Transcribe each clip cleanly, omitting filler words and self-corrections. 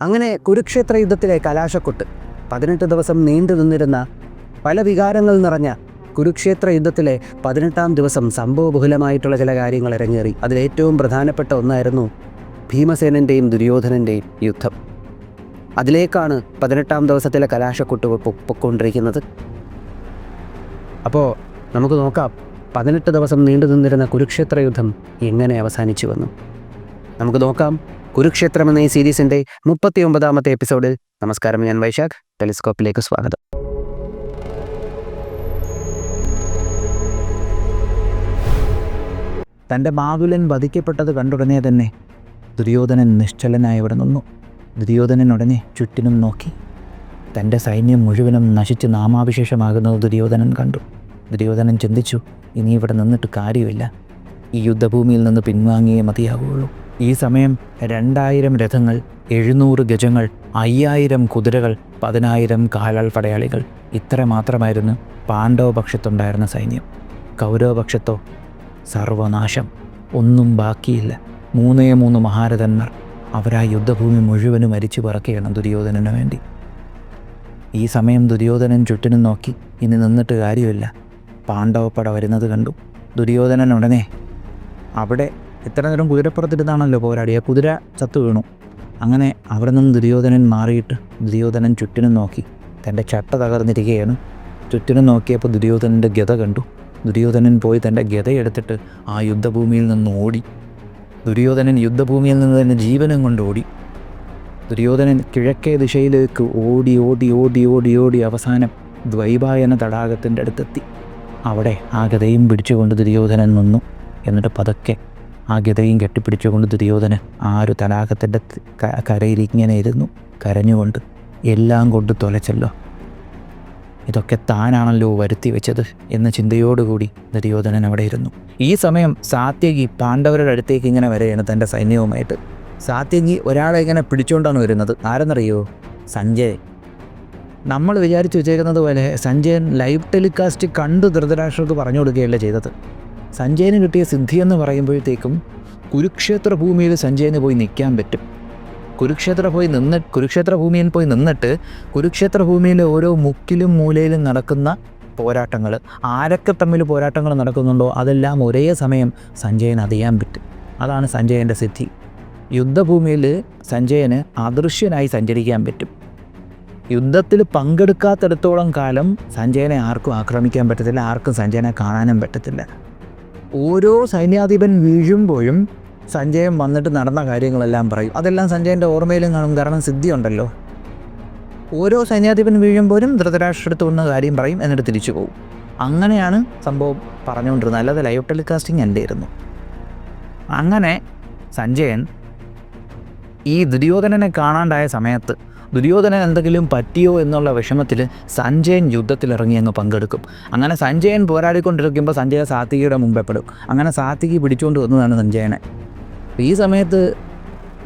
അങ്ങനെ കുരുക്ഷേത്ര യുദ്ധത്തിലെ കലാശക്കൊട്ട് 18 ദിവസം നീണ്ടു നിന്നിരുന്ന പല വികാരങ്ങൾ നിറഞ്ഞ കുരുക്ഷേത്ര യുദ്ധത്തിലെ 18-ാം ദിവസം സംഭവബഹുലമായിട്ടുള്ള ചില കാര്യങ്ങൾ ഇറങ്ങേറി. അതിലേറ്റവും പ്രധാനപ്പെട്ട ഒന്നായിരുന്നു ഭീമസേനൻ്റെയും ദുര്യോധനൻ്റെയും യുദ്ധം. അതിലേക്കാണ് 18-ാം ദിവസത്തിലെ കലാശക്കൊട്ട് പൊക്കൊണ്ടിരിക്കുന്നത്. അപ്പോൾ നമുക്ക് നോക്കാം 18 ദിവസം നീണ്ടു നിന്നിരുന്ന കുരുക്ഷേത്ര യുദ്ധം എങ്ങനെ അവസാനിച്ചുവെന്ന്. നമുക്ക് നോക്കാം കുരുക്ഷേത്രം എന്ന ഈ സീരീസിൻ്റെ 39-ാമത്തെ എപ്പിസോഡിൽ. നമസ്കാരം, ഞാൻ വൈശാഖ്. ടെലിസ്കോപ്പിലേക്ക് സ്വാഗതം. തൻ്റെ മാതുലൻ വധിക്കപ്പെട്ടത് കണ്ടുടനെ തന്നെ ദുര്യോധനൻ നിശ്ചലനായി ഇവിടെ നിന്നു. ദുര്യോധനൻ ഉടനെ ചുറ്റിനും നോക്കി. തൻ്റെ സൈന്യം മുഴുവനും നശിച്ച് നാമാവിശേഷമാകുന്നത് ദുര്യോധനൻ കണ്ടു. ദുര്യോധനൻ ചിന്തിച്ചു, ഇനി ഇവിടെ നിന്നിട്ട് കാര്യമില്ല. ഈ യുദ്ധഭൂമിയിൽ നിന്ന് പിൻവാങ്ങിയേ മതിയാവുകയുള്ളൂ. ഈ സമയം 2000 രഥങ്ങൾ, 700 ഗജങ്ങൾ, 5000 കുതിരകൾ, 10,000 കാലാൾ പടയാളികൾ, ഇത്ര മാത്രമായിരുന്നു പാണ്ഡവപക്ഷത്തുണ്ടായിരുന്ന സൈന്യം. കൗരവപക്ഷത്തോ സർവനാശം, ഒന്നും ബാക്കിയില്ല. 3 മഹാരഥന്മാർ. അവരാ യുദ്ധഭൂമി മുഴുവനും മരിച്ചു പറക്കുകയാണ് ദുര്യോധനന് വേണ്ടി. ഈ സമയം ദുര്യോധനൻ ചുറ്റിനും നോക്കി. ഇനി നിന്നിട്ട് കാര്യമില്ല. പാണ്ഡവപ്പട വരുന്നത് കണ്ടു. ദുര്യോധനൻ ഉടനെ അവിടെ ഇത്ര നേരം കുതിരപ്പുറത്തിരുന്നാണല്ലോ പോരാടിയ കുതിര ചത്തു വീണു. അങ്ങനെ അവിടെ നിന്ന് ദുര്യോധനൻ മാറിയിട്ട് ദുര്യോധനൻ ചുറ്റിനും നോക്കി. തൻ്റെ ചട്ട തകർന്നിരിക്കുകയാണ്. ചുറ്റിനും നോക്കിയപ്പോൾ ദുര്യോധനൻ്റെ ഗത കണ്ടു. ദുര്യോധനൻ പോയി തൻ്റെ ഗതയെടുത്തിട്ട് ആ യുദ്ധഭൂമിയിൽ നിന്ന് ഓടി. ദുര്യോധനൻ യുദ്ധഭൂമിയിൽ നിന്ന് തന്നെ ജീവനും കൊണ്ട് ഓടി. ദുര്യോധനൻ കിഴക്കേ ദിശയിലേക്ക് ഓടി ഓടി ഓടി ഓടി ഓടി അവസാനം ദ്വൈപായന തടാകത്തിൻ്റെ അടുത്തെത്തി. അവിടെ ആ ഗതയും പിടിച്ചുകൊണ്ട് ദുര്യോധനൻ നിന്നു. എന്നിട്ട് പതുക്കെ ആ ഗതയും കെട്ടിപ്പിടിച്ചുകൊണ്ട് ദുര്യോധനൻ ആ ഒരു തടാകത്തിൻ്റെ കരയിലിങ്ങനെ ഇരുന്നു, കരഞ്ഞുകൊണ്ട്. എല്ലാം കൊണ്ട് തൊലച്ചല്ലോ, ഇതൊക്കെ താനാണല്ലോ വരുത്തി വെച്ചത് എന്ന ചിന്തയോടുകൂടി ദുര്യോധനൻ അവിടെ ഇരുന്നു. ഈ സമയം സാത്യകി പാണ്ഡവരുടെ അടുത്തേക്ക് ഇങ്ങനെ വരികയാണ് തൻ്റെ സൈന്യവുമായിട്ട്. സാത്യകി ഒരാളെ ഇങ്ങനെ പിടിച്ചുകൊണ്ടാണ് വരുന്നത്. ആരെന്നറിയോ? സഞ്ജയ്. നമ്മൾ വിചാരിച്ചു വെച്ചേക്കുന്നത് പോലെ സഞ്ജയൻ ലൈവ് ടെലികാസ്റ്റ് കണ്ട് ധൃതരാഷ്ട്രർക്ക് പറഞ്ഞു കൊടുക്കുകയല്ല ചെയ്തത്. സഞ്ജയന് കിട്ടിയ സിദ്ധി എന്ന് പറയുമ്പോഴത്തേക്കും കുരുക്ഷേത്ര ഭൂമിയിൽ സഞ്ജയന് പോയി നിൽക്കാൻ പറ്റും. കുരുക്ഷേത്ര ഭൂമിയിൽ പോയി നിന്നിട്ട് കുരുക്ഷേത്ര ഭൂമിയിലെ ഓരോ മുക്കിലും മൂലയിലും നടക്കുന്ന പോരാട്ടങ്ങൾ, ആരൊക്കെ തമ്മിൽ പോരാട്ടങ്ങൾ നടക്കുന്നുണ്ടോ അതെല്ലാം ഒരേ സമയം സഞ്ജയന് അറിയാൻ പറ്റും. അതാണ് സഞ്ജയൻ്റെ സിദ്ധി. യുദ്ധഭൂമിയിൽ സഞ്ജയന് അദൃശ്യനായി സഞ്ചരിക്കാൻ പറ്റും. യുദ്ധത്തിൽ പങ്കെടുക്കാത്തിടത്തോളം കാലം സഞ്ജയനെ ആർക്കും ആക്രമിക്കാൻ പറ്റത്തില്ല, ആർക്കും സഞ്ജയനെ കാണാനും പറ്റത്തില്ല. ഓരോ സൈന്യാധിപൻ വീഴുമ്പോഴും സഞ്ജയൻ വന്നിട്ട് നടന്ന കാര്യങ്ങളെല്ലാം പറയും. അതെല്ലാം സഞ്ജയൻ്റെ ഓർമ്മയിലും കാണും, കാരണം സിദ്ധി ഉണ്ടല്ലോ. ഓരോ സൈന്യാധിപൻ വീഴുമ്പോഴും ധൃതരാഷ്ട്രടുത്ത് വന്ന കാര്യം പറയും, എന്നിട്ട് തിരിച്ചു പോകും. അങ്ങനെയാണ് സംഭവം പറഞ്ഞുകൊണ്ടിരുന്നത്, അല്ലാതെ ലൈവ് ടെലികാസ്റ്റിംഗ് അല്ലായിരുന്നു. അങ്ങനെ സഞ്ജയൻ ഈ ദുര്യോധനനെ കാണാണ്ടായ സമയത്ത് ദുര്യോധനൻ എന്തെങ്കിലും പറ്റിയോ എന്നുള്ള വിഷമത്തിൽ സഞ്ജയൻ യുദ്ധത്തിലിറങ്ങി അങ്ങ് പങ്കെടുക്കും. അങ്ങനെ സഞ്ജയൻ പോരാടിക്കൊണ്ടിരിക്കുമ്പോൾ സഞ്ജയ സാത്വികിയുടെ മുമ്പേ പെടും. അങ്ങനെ സാത്വികി പിടിച്ചുകൊണ്ട് വന്നതാണ് സഞ്ജയനെ. ഈ സമയത്ത്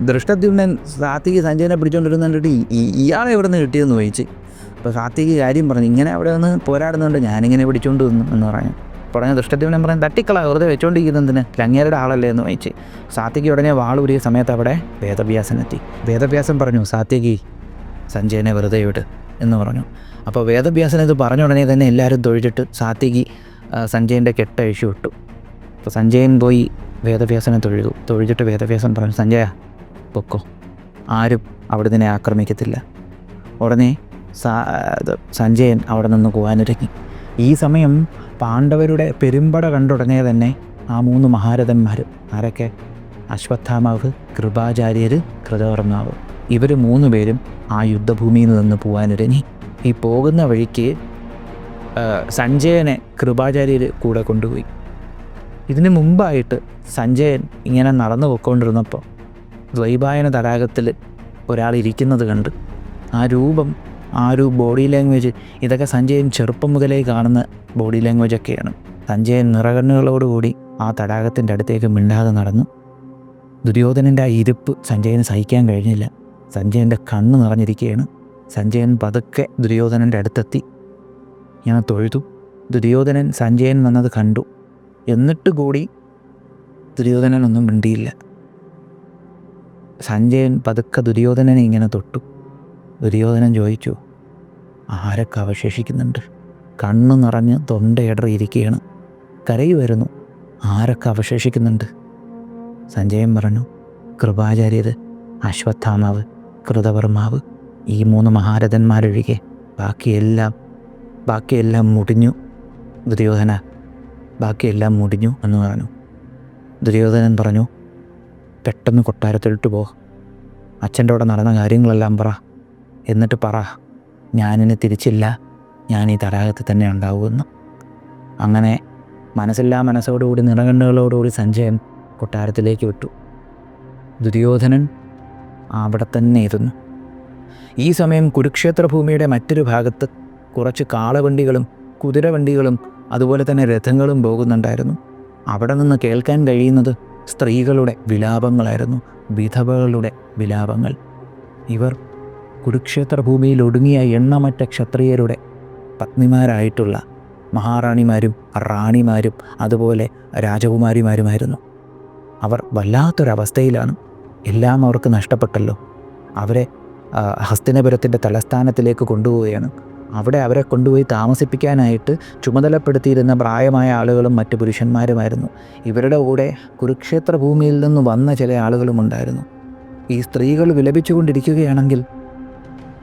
ദൃഷ്ടദ്യുമ്നൻ സാത്വികി സഞ്ജയനെ പിടിച്ചുകൊണ്ടിരുന്നിട്ട് ഇയാളെ എവിടെ നിന്ന് കിട്ടിയെന്ന് ചോദിച്ച്. അപ്പോൾ സാത്വികി കാര്യം പറഞ്ഞു, ഇങ്ങനെ അവിടെ നിന്ന് പോരാടുന്നുണ്ട്, ഞാനിങ്ങനെ പിടിച്ചുകൊണ്ട് വന്നു എന്ന് പറഞ്ഞു. ഉടനെ ദൃഷ്ടദ്യുമ്നൻ പറഞ്ഞു, തട്ടിക്കള, വെറുതെ വെച്ചുകൊണ്ടിരിക്കുന്നതിന്, ലങ്ങേരുടെ ആളല്ലേ എന്ന് ചോദിച്ച്. സാത്വികി ഉടനെ വാളൂരിയ സമയത്ത് അവിടെ വേദവ്യാസനെത്തി. വേദവ്യാസൻ പറഞ്ഞു, സാത്വികി സഞ്ജയനെ വെറുതെ വിട് എന്ന് പറഞ്ഞു. അപ്പോൾ വേദവ്യാസൻ ഇത് പറഞ്ഞ ഉടനെ തന്നെ എല്ലാവരും തൊഴിച്ചിട്ട് സാത്വികി സഞ്ജയൻ്റെ കെട്ടഴിച്ചു വിട്ടു. അപ്പോൾ സഞ്ജയൻ പോയി വേദവ്യാസനെ തൊഴിച്ചിട്ട് വേദവ്യാസൻ പറഞ്ഞു, സഞ്ജയ പൊക്കോ, ആരും അവിടെ നിന്നെ ആക്രമിക്കത്തില്ല. ഉടനെ സഞ്ജയൻ അവിടെ നിന്ന് പോകാനൊരുങ്ങി. ഈ സമയം പാണ്ഡവരുടെ പെരുമ്പട കണ്ടുടനെ തന്നെ ആ 3 മഹാരഥന്മാർ, ആരൊക്കെ? അശ്വത്ഥാമാവ്, കൃപാചാര്യർ, കൃതവർമാവ്, ഇവർ 3 പേരും ആ യുദ്ധഭൂമിയിൽ നിന്ന് പോകാനൊരുങ്ങി. ഈ പോകുന്ന വഴിക്ക് സഞ്ജയനെ കൃപാചാര്യർ കൂടെ കൊണ്ടുപോയി. ഇതിനു മുമ്പായിട്ട് സഞ്ജയൻ ഇങ്ങനെ നടന്നു പോയിക്കൊണ്ടിരുന്നപ്പോൾ ദ്വൈപായന തടാകത്തിൽ ഒരാൾ ഇരിക്കുന്നത് കണ്ട് ആ രൂപം, ആ ഒരു ബോഡി ലാംഗ്വേജ്, ഇതൊക്കെ സഞ്ജയൻ ചെറുപ്പം മുതലേ കാണുന്ന ബോഡി ലാംഗ്വേജൊക്കെയാണ്. സഞ്ജയൻ നിറകണ്ണുകളോടുകൂടി ആ തടാകത്തിൻ്റെ അടുത്തേക്ക് മിണ്ടാതെ നടന്നു. ദുര്യോധനൻ്റെ ആ ഇരിപ്പ് സഞ്ജയന് സഹിക്കാൻ കഴിഞ്ഞില്ല. സഞ്ജയൻ്റെ കണ്ണ് നിറഞ്ഞിരിക്കുകയാണ്. സഞ്ജയൻ പതുക്കെ ദുര്യോധനൻ്റെ അടുത്തെത്തി ഇങ്ങനെ തൊഴുതു. ദുര്യോധനൻ സഞ്ജയൻ വന്നത് കണ്ടു. എന്നിട്ട് കൂടി ദുര്യോധനനൊന്നും മിണ്ടിയില്ല. സഞ്ജയൻ പതുക്കെ ദുര്യോധനനെ ഇങ്ങനെ തൊട്ടു. ദുര്യോധനൻ ചോദിച്ചു, ആരൊക്കെ അവശേഷിക്കുന്നുണ്ട്? കണ്ണു നിറഞ്ഞ് തൊണ്ടയിടറിയിരിക്കുകയാണ്, കരയുമായിരുന്നു. ആരൊക്കെ അവശേഷിക്കുന്നുണ്ട്? സഞ്ജയൻ പറഞ്ഞു, കൃപാചാര്യർ, അശ്വത്ഥാമാവ്, കൃതവർമാവ്, ഈ 3 മഹാരഥന്മാരൊഴികെ ബാക്കിയെല്ലാം മുടിഞ്ഞു ദുര്യോധന, ബാക്കിയെല്ലാം മുടിഞ്ഞു എന്ന് പറഞ്ഞു. ദുര്യോധനൻ പറഞ്ഞു, പെട്ടെന്ന് കൊട്ടാരത്തിലിട്ട് പോ, അച്ഛൻ്റെ കൂടെ നടന്ന കാര്യങ്ങളെല്ലാം പറ, എന്നിട്ട് പറ ഞാനിനി തിരിച്ചില്ല, ഞാൻ ഈ തടാകത്തിൽ തന്നെ ഉണ്ടാവുമെന്ന്. അങ്ങനെ മനസ്സില്ലാ മനസ്സോടുകൂടി നിറകണ്ണുകളോടുകൂടി സഞ്ജയൻ കൊട്ടാരത്തിലേക്ക് വിട്ടു. ദുര്യോധനൻ അവിടെ തന്നെ ഇരുന്നു. ഈ സമയം കുരുക്ഷേത്ര ഭൂമിയുടെ മറ്റൊരു ഭാഗത്ത് കുറച്ച് കാളവണ്ടികളും കുതിരവണ്ടികളും അതുപോലെ തന്നെ രഥങ്ങളും പോകുന്നുണ്ടായിരുന്നു. അവിടെ നിന്ന് കേൾക്കാൻ കഴിയുന്നത് സ്ത്രീകളുടെ വിലാപങ്ങളായിരുന്നു, വിധവകളുടെ വിലാപങ്ങൾ. ഇവർ കുരുക്ഷേത്ര ഭൂമിയിൽ ഒടുങ്ങിയ എണ്ണമറ്റ ക്ഷത്രിയരുടെ പത്നിമാരായിട്ടുള്ള മഹാറാണിമാരും റാണിമാരും അതുപോലെ രാജകുമാരിമാരുമായിരുന്നു. അവർ വല്ലാത്തൊരവസ്ഥയിലാണ്. എല്ലാം അവർക്ക് നഷ്ടപ്പെട്ടല്ലോ. അവരെ ഹസ്തിനപുരത്തിൻ്റെ തലസ്ഥാനത്തിലേക്ക് കൊണ്ടുപോവുകയാണ്. അവിടെ അവരെ കൊണ്ടുപോയി താമസിപ്പിക്കാനായിട്ട് ചുമതലപ്പെടുത്തിയിരുന്ന പ്രായമായ ആളുകളും മറ്റ് പുരുഷന്മാരുമായിരുന്നു. ഇവരുടെ കൂടെ കുരുക്ഷേത്ര ഭൂമിയിൽ നിന്ന് വന്ന ചില ആളുകളും ഉണ്ടായിരുന്നു. ഈ സ്ത്രീകൾ വിലപിച്ചുകൊണ്ടിരിക്കുകയാണെങ്കിൽ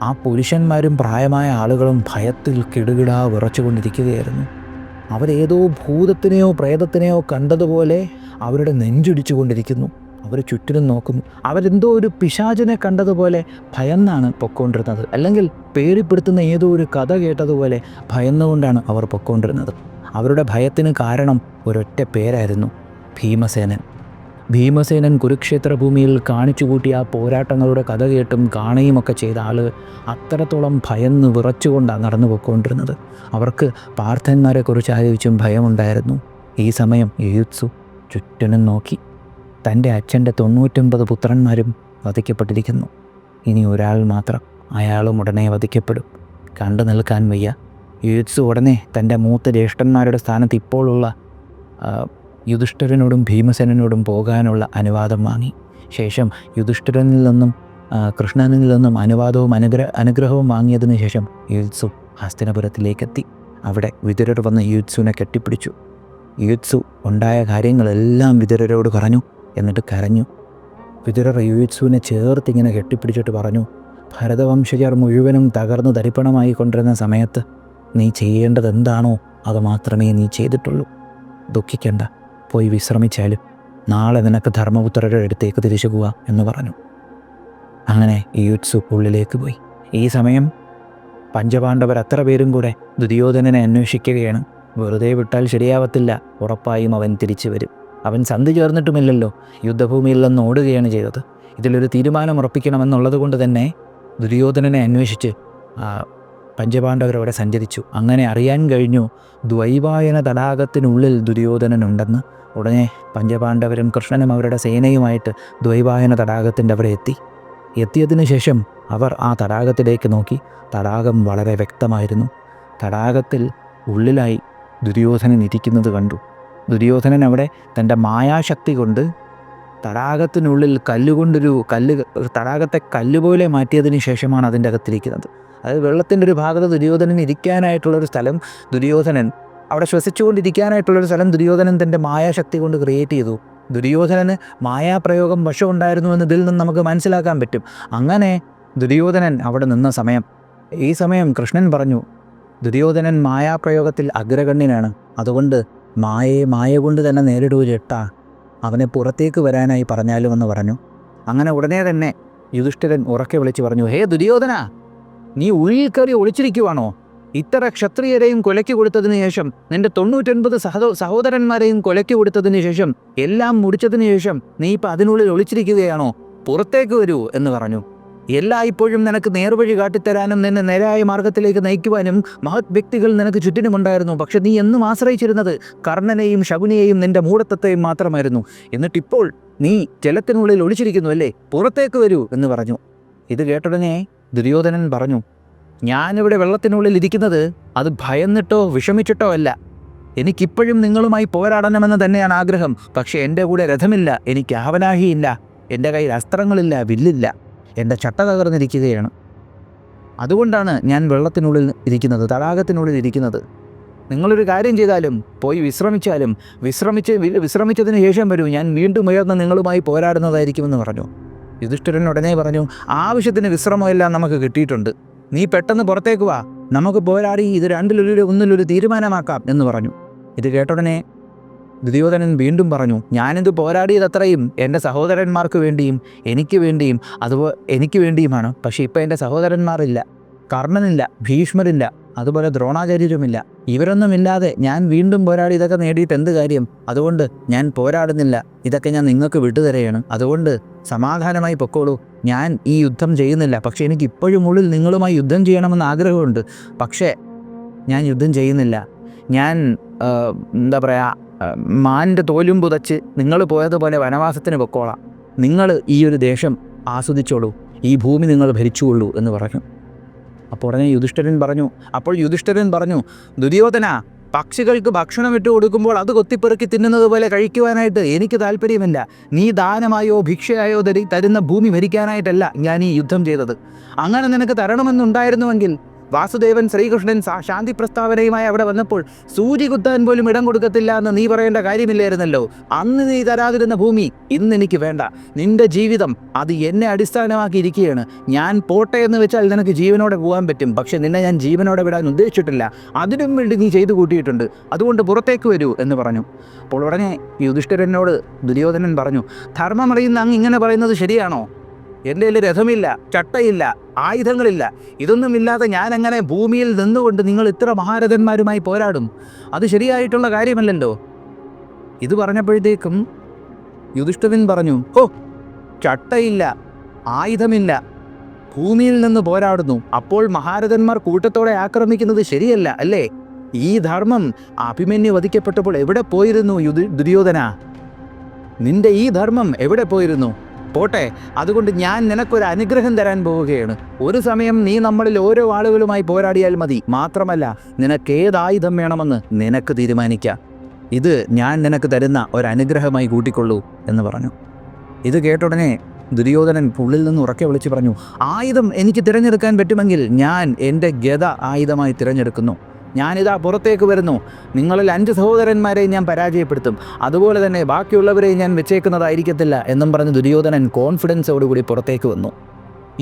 ആ പുരുഷന്മാരും പ്രായമായ ആളുകളും ഭയത്തിൽ കിടുകിടാ വിറച്ചുകൊണ്ടിരിക്കുകയായിരുന്നു. അവരേതോ ഭൂതത്തിനെയോ പ്രേതത്തിനെയോ കണ്ടതുപോലെ അവരുടെ നെഞ്ചിടിച്ചു കൊണ്ടിരിക്കുന്നു. അവർ ചുറ്റിനും നോക്കുന്നു. അവരെന്തോ ഒരു പിശാചിനെ കണ്ടതുപോലെ ഭയന്നാണ് പൊക്കോണ്ടിരുന്നത്, അല്ലെങ്കിൽ പേടിപ്പെടുത്തുന്ന ഏതോ ഒരു കഥ കേട്ടതുപോലെ ഭയന്നുകൊണ്ടാണ് അവർ പൊക്കോണ്ടിരുന്നത്. അവരുടെ ഭയത്തിന് കാരണം ഒരൊറ്റ പേരായിരുന്നു, ഭീമസേനൻ. ഭീമസേനൻ കുരുക്ഷേത്ര ഭൂമിയിൽ കാണിച്ചു കൂട്ടിയ ആ പോരാട്ടങ്ങളുടെ കഥ കേട്ടും കാണുകയുമൊക്കെ ചെയ്ത ആള് അത്രത്തോളം ഭയന്ന് വിറച്ചുകൊണ്ടാണ് നടന്നു പോയിക്കൊണ്ടിരുന്നത്. അവർക്ക് പാർത്ഥന്മാരെക്കുറിച്ച് ആലോചിച്ചും ഭയമുണ്ടായിരുന്നു. ഈ സമയം യുയുത്സു ചുറ്റിനും നോക്കി. തൻ്റെ അച്ഛൻ്റെ 99 പുത്രന്മാരും വധിക്കപ്പെട്ടിരിക്കുന്നു. ഇനി ഒരാൾ മാത്രം, അയാളും ഉടനെ വധിക്കപ്പെടും. കണ്ടു നിൽക്കാൻ വയ്യ. യുയുത്സു ഉടനെ തൻ്റെ മൂത്ത ജ്യേഷ്ഠന്മാരുടെ സ്ഥാനത്ത് ഇപ്പോഴുള്ള യുധിഷ്ഠിരനോടും ഭീമസേനോടും പോകാനുള്ള അനുവാദം വാങ്ങി. ശേഷം യുധിഷ്ഠിരനിൽ നിന്നും കൃഷ്ണനിൽ നിന്നും അനുവാദവും അനുഗ്രഹവും വാങ്ങിയതിനു ശേഷം യുയുത്സു ഹസ്തിനപുരത്തിലേക്കെത്തി. അവിടെ വിതുരർ വന്ന് യുയുത്സുവിനെ കെട്ടിപ്പിടിച്ചു. യുയുത്സു ഉണ്ടായ കാര്യങ്ങളെല്ലാം വിതുരരോട് പറഞ്ഞു. എന്നിട്ട് കരഞ്ഞു. വിതുരർ യുയുത്സുവിനെ ചേർത്തിങ്ങനെ കെട്ടിപ്പിടിച്ചിട്ട് പറഞ്ഞു, ഭരതവംശജർ മുഴുവനും തകർന്നു തരിപ്പണമായി കൊണ്ടിരുന്ന സമയത്ത് നീ ചെയ്യേണ്ടത് എന്താണോ അത് മാത്രമേ നീ ചെയ്തിട്ടുള്ളൂ. ദുഃഖിക്കണ്ട, പോയി വിശ്രമിച്ചാലും നാളെ നിനക്ക് ധർമ്മപുത്രരുടെ അടുത്തേക്ക് തിരിച്ചു പോവാം എന്ന് പറഞ്ഞു. അങ്ങനെ യുയുത്സു ഉള്ളിലേക്ക് പോയി. ഈ സമയം പഞ്ചപാണ്ഡവർ അത്ര പേരും കൂടെ ദുര്യോധനനെ അന്വേഷിക്കുകയാണ്. വെറുതെ വിട്ടാൽ ശരിയാവത്തില്ല, ഉറപ്പായും അവൻ തിരിച്ചു വരും. അവൻ സന്ധി ചേർന്നിട്ടുമില്ലല്ലോ, യുദ്ധഭൂമിയിൽ നിന്ന് ഓടുകയാണ് ചെയ്തത്. ഇതിലൊരു തീരുമാനം ഉറപ്പിക്കണമെന്നുള്ളത് കൊണ്ട് തന്നെ ദുര്യോധനനെ അന്വേഷിച്ച് പഞ്ചപാണ്ഡവരവിടെ സഞ്ചരിച്ചു. അങ്ങനെ അറിയാൻ കഴിഞ്ഞു ദ്വൈവായന തടാകത്തിനുള്ളിൽ ദുര്യോധനനുണ്ടെന്ന്. ഉടനെ പഞ്ചപാണ്ഡവരും കൃഷ്ണനും അവരുടെ സേനയുമായിട്ട് ദ്വൈവായന തടാകത്തിൻ്റെ അവിടെ എത്തിയതിനു ശേഷം അവർ ആ തടാകത്തിലേക്ക് നോക്കി. തടാകം വളരെ വ്യക്തമായിരുന്നു. തടാകത്തിൽ ഉള്ളിലായി ദുര്യോധനൻ ഇരിക്കുന്നത് കണ്ടു. ദുര്യോധനൻ അവിടെ തൻ്റെ മായാശക്തി കൊണ്ട് തടാകത്തിനുള്ളിൽ തടാകത്തെ കല്ലുപോലെ മാറ്റിയതിന് ശേഷമാണ് അതിൻ്റെ അകത്തിരിക്കുന്നത്. അതായത് വെള്ളത്തിൻ്റെ ഒരു ഭാഗത്ത് ദുര്യോധനൻ ഇരിക്കാനായിട്ടുള്ളൊരു സ്ഥലം അവിടെ ശ്വസിച്ചുകൊണ്ടിരിക്കാനായിട്ടുള്ളൊരു സ്ഥലം ദുര്യോധനൻ തൻ്റെ മായാശക്തി കൊണ്ട് ക്രിയേറ്റ് ചെയ്തു. ദുര്യോധനന് മായാപ്രയോഗം വശമുണ്ടായിരുന്നു എന്ന് ഇതിൽ നിന്ന് നമുക്ക് മനസ്സിലാക്കാൻ പറ്റും. അങ്ങനെ ദുര്യോധനൻ അവിടെ നിന്ന സമയം, ഈ സമയം കൃഷ്ണൻ പറഞ്ഞു, ദുര്യോധനൻ മായാപ്രയോഗത്തിൽ അഗ്രഗണ്യനാണ്, അതുകൊണ്ട് മായ കൊണ്ട് തന്നെ നേരിടൂ ചേട്ടാ, അവനെ പുറത്തേക്ക് വരാനായി പറഞ്ഞാലുമെന്ന് പറഞ്ഞു. അങ്ങനെ ഉടനെ തന്നെ യുധിഷ്ഠിരൻ ഉറക്കെ വിളിച്ച് പറഞ്ഞു, ഹേ ദുര്യോധന, നീ ഉള്ളിൽ കയറി ഒളിച്ചിരിക്കുവാണോ? ഇത്ര ക്ഷത്രിയരെയും കൊലയ്ക്ക് കൊടുത്തതിന് ശേഷം, നിന്റെ 99 സഹോദരന്മാരെയും കൊലയ്ക്ക് കൊടുത്തതിന് ശേഷം, എല്ലാം മുടിച്ചതിന് ശേഷം നീ ഇപ്പം അതിനുള്ളിൽ ഒളിച്ചിരിക്കുകയാണോ? പുറത്തേക്ക് വരൂ എന്ന് പറഞ്ഞു. എല്ലായ്പ്പോഴും നിനക്ക് നേർവഴി കാട്ടിത്തരാനും നിന്നെ നേരായ മാർഗത്തിലേക്ക് നയിക്കുവാനും മഹത് വ്യക്തികൾ നിനക്ക് ചുറ്റിനുമുണ്ടായിരുന്നു. പക്ഷെ നീ എന്നും ആശ്രയിച്ചിരുന്നത് കർണനെയും ശകുനിയെയും നിന്റെ മൂഢത്വത്തെയും മാത്രമായിരുന്നു. എന്നിട്ടിപ്പോൾ നീ ജലത്തിനുള്ളിൽ ഒളിച്ചിരിക്കുന്നു അല്ലേ? പുറത്തേക്ക് വരൂ എന്ന് പറഞ്ഞു. ഇത് കേട്ടുടനെ ദുര്യോധനൻ പറഞ്ഞു, ഞാനിവിടെ വെള്ളത്തിനുള്ളിൽ ഇരിക്കുന്നത് അത് ഭയന്നിട്ടോ വിഷമിച്ചിട്ടോ അല്ല. എനിക്കിപ്പോഴും നിങ്ങളുമായി പോരാടണമെന്ന് തന്നെയാണ് ആഗ്രഹം. പക്ഷേ എൻ്റെ കൂടെ രഥമില്ല, എനിക്ക് ആവനാഹിയില്ല. എൻ്റെ കയ്യിൽ അസ്ത്രങ്ങളില്ല, വില്ലില്ല, എൻ്റെ ചട്ട തകർന്നിരിക്കുകയാണ്. അതുകൊണ്ടാണ് ഞാൻ വെള്ളത്തിനുള്ളിൽ ഇരിക്കുന്നത്, തടാകത്തിനുള്ളിൽ ഇരിക്കുന്നത്. നിങ്ങളൊരു കാര്യം ചെയ്താലും പോയി വിശ്രമിച്ചതിന് ശേഷം വരൂ, ഞാൻ വീണ്ടും ഉയർന്ന് നിങ്ങളുമായി പോരാടുന്നതായിരിക്കുമെന്ന് പറഞ്ഞു. യുധിഷ്ഠിരൻ ഉടനെ പറഞ്ഞു, ആവശ്യത്തിന് വിശ്രമമെല്ലാം നമുക്ക് കിട്ടിയിട്ടുണ്ട്, നീ പെട്ടെന്ന് പുറത്തേക്ക് വാ, നമുക്ക് പോരാടി ഇത് ഒന്നിലൊരു തീരുമാനമാക്കാം എന്ന് പറഞ്ഞു. ഇത് കേട്ടുടനെ ദുര്യോധനൻ വീണ്ടും പറഞ്ഞു, ഞാനിത് പോരാടിയതത്രയും എൻ്റെ സഹോദരന്മാർക്ക് വേണ്ടിയും എനിക്ക് വേണ്ടിയുമാണ്. പക്ഷേ ഇപ്പം എൻ്റെ സഹോദരന്മാരില്ല, കർണനില്ല, ഭീഷ്മരില്ല, അതുപോലെ ദ്രോണാചാര്യരുമില്ല. ഇവരൊന്നുമില്ലാതെ ഞാൻ വീണ്ടും പോരാടി ഇതൊക്കെ നേടിയിട്ട് എന്ത് കാര്യം? അതുകൊണ്ട് ഞാൻ പോരാടുന്നില്ല, ഇതൊക്കെ ഞാൻ നിങ്ങൾക്ക് വിട്ടുതരുകയാണ്. അതുകൊണ്ട് സമാധാനമായി പൊക്കോളൂ, ഞാൻ ഈ യുദ്ധം ചെയ്യുന്നില്ല. പക്ഷേ എനിക്ക് ഇപ്പോഴും ഉള്ളിൽ നിങ്ങളുമായി യുദ്ധം ചെയ്യണമെന്ന് ആഗ്രഹമുണ്ട്. പക്ഷേ ഞാൻ യുദ്ധം ചെയ്യുന്നില്ല. ഞാൻ മാനിൻ്റെ തോലും പുതച്ച് നിങ്ങൾ പോയതുപോലെ വനവാസത്തിന് പൊക്കോളാം. നിങ്ങൾ ഈ ഒരു ദേശം ആസ്വദിച്ചോളൂ, ഈ ഭൂമി നിങ്ങൾ ഭരിച്ചുകൊള്ളൂ എന്ന് പറഞ്ഞു. അപ്പോൾ ഉടനെ യുധിഷ്ഠിരൻ പറഞ്ഞു, ദുര്യോധന, പക്ഷികൾക്ക് ഭക്ഷണം ഇട്ട് കൊടുക്കുമ്പോൾ അത് കൊത്തിപ്പെറുക്കി തിന്നുന്നത് പോലെ കഴിക്കുവാനായിട്ട് എനിക്ക് താല്പര്യമില്ല. നീ ദാനമായോ ഭിക്ഷയായോ തരുന്ന ഭൂമി ഭരിക്കാനായിട്ടല്ല ഞാൻ ഈ യുദ്ധം ചെയ്തത്. അങ്ങനെ നിനക്ക് തരണമെന്നുണ്ടായിരുന്നുവെങ്കിൽ വാസുദേവൻ ശ്രീകൃഷ്ണൻ ശാന്തി പ്രസ്താവനയുമായി അവിടെ വന്നപ്പോൾ സൂചി കുത്താൻ പോലും ഇടം കൊടുക്കത്തില്ല എന്ന് നീ പറയേണ്ട കാര്യമില്ലായിരുന്നല്ലോ. അന്ന് നീ തരാതിരുന്ന ഭൂമി ഇന്ന് എനിക്ക് വേണ്ട. നിന്റെ ജീവിതം അത് എന്നെ അടിസ്ഥാനമാക്കി ഇരിക്കുകയാണ്. ഞാൻ പോട്ടെ എന്ന് വെച്ചാൽ നിനക്ക് ജീവനോടെ പോകാൻ പറ്റും, പക്ഷെ നിന്നെ ഞാൻ ജീവനോടെ വിടാൻ ഉദ്ദേശിച്ചിട്ടില്ല. അതിനും വേണ്ടി നീ ചെയ്തു കൂട്ടിയിട്ടുണ്ട്, അതുകൊണ്ട് പുറത്തേക്ക് വരൂ എന്ന് പറഞ്ഞു. അപ്പോൾ ഉടനെ യുധിഷ്ഠിരനോട് ദുര്യോധനൻ പറഞ്ഞു, ധർമ്മമറിയുന്ന അങ്ങ് ഇങ്ങനെ പറയുന്നത് ശരിയാണോ? എൻ്റെ കയ്യിൽ രഥമില്ല, ചട്ടയില്ല, ആയുധങ്ങളില്ല. ഇതൊന്നുമില്ലാതെ ഞാൻ അങ്ങനെ ഭൂമിയിൽ നിന്നുകൊണ്ട് നിങ്ങൾ ഇത്ര മഹാരഥന്മാരുമായി പോരാടും? അത് ശരിയായിട്ടുള്ള കാര്യമല്ലല്ലോ. ഇത് പറഞ്ഞപ്പോഴത്തേക്കും യുധിഷ്ഠിരൻ പറഞ്ഞു, ചട്ടയില്ല, ആയുധമില്ല, ഭൂമിയിൽ നിന്ന് പോരാടുന്നു, അപ്പോൾ മഹാരഥന്മാർ കൂട്ടത്തോടെ ആക്രമിക്കുന്നത് ശരിയല്ല അല്ലേ? ഈ ധർമ്മം അഭിമന്യു വധിക്കപ്പെട്ടപ്പോൾ എവിടെ പോയിരുന്നു ദുര്യോധന? നിന്റെ ഈ ധർമ്മം എവിടെ പോയിരുന്നു? പോട്ടെ, അതുകൊണ്ട് ഞാൻ നിനക്കൊരു അനുഗ്രഹം തരാൻ പോവുകയാണ്. ഒരു സമയം നീ നമ്മളിൽ ഓരോ ആളുകളുമായി പോരാടിയാൽ മതി. മാത്രമല്ല, നിനക്ക് ഏതായുധം വേണമെന്ന് നിനക്ക് തീരുമാനിക്കാം. ഇത് ഞാൻ നിനക്ക് തരുന്ന ഒരനുഗ്രഹമായി കൂട്ടിക്കൊള്ളൂ എന്ന് പറഞ്ഞു. ഇത് കേട്ടുടനെ ദുര്യോധനൻ ഉള്ളിൽ നിന്ന് ഉറക്കെ വിളിച്ച് പറഞ്ഞു, ആയുധം എനിക്ക് തിരഞ്ഞെടുക്കാൻ പറ്റുമെങ്കിൽ ഞാൻ എൻ്റെ ഗദ ആയുധമായി തിരഞ്ഞെടുക്കുന്നു. ഞാനിതാ പുറത്തേക്ക് വരുന്നു. നിങ്ങളിൽ 5 സഹോദരന്മാരെയും ഞാൻ പരാജയപ്പെടുത്തും, അതുപോലെ തന്നെ ബാക്കിയുള്ളവരെയും ഞാൻ വെച്ചേക്കുന്നതായിരിക്കത്തില്ല എന്നും പറഞ്ഞ് ദുര്യോധനൻ കോൺഫിഡൻസോടുകൂടി പുറത്തേക്ക് വന്നു.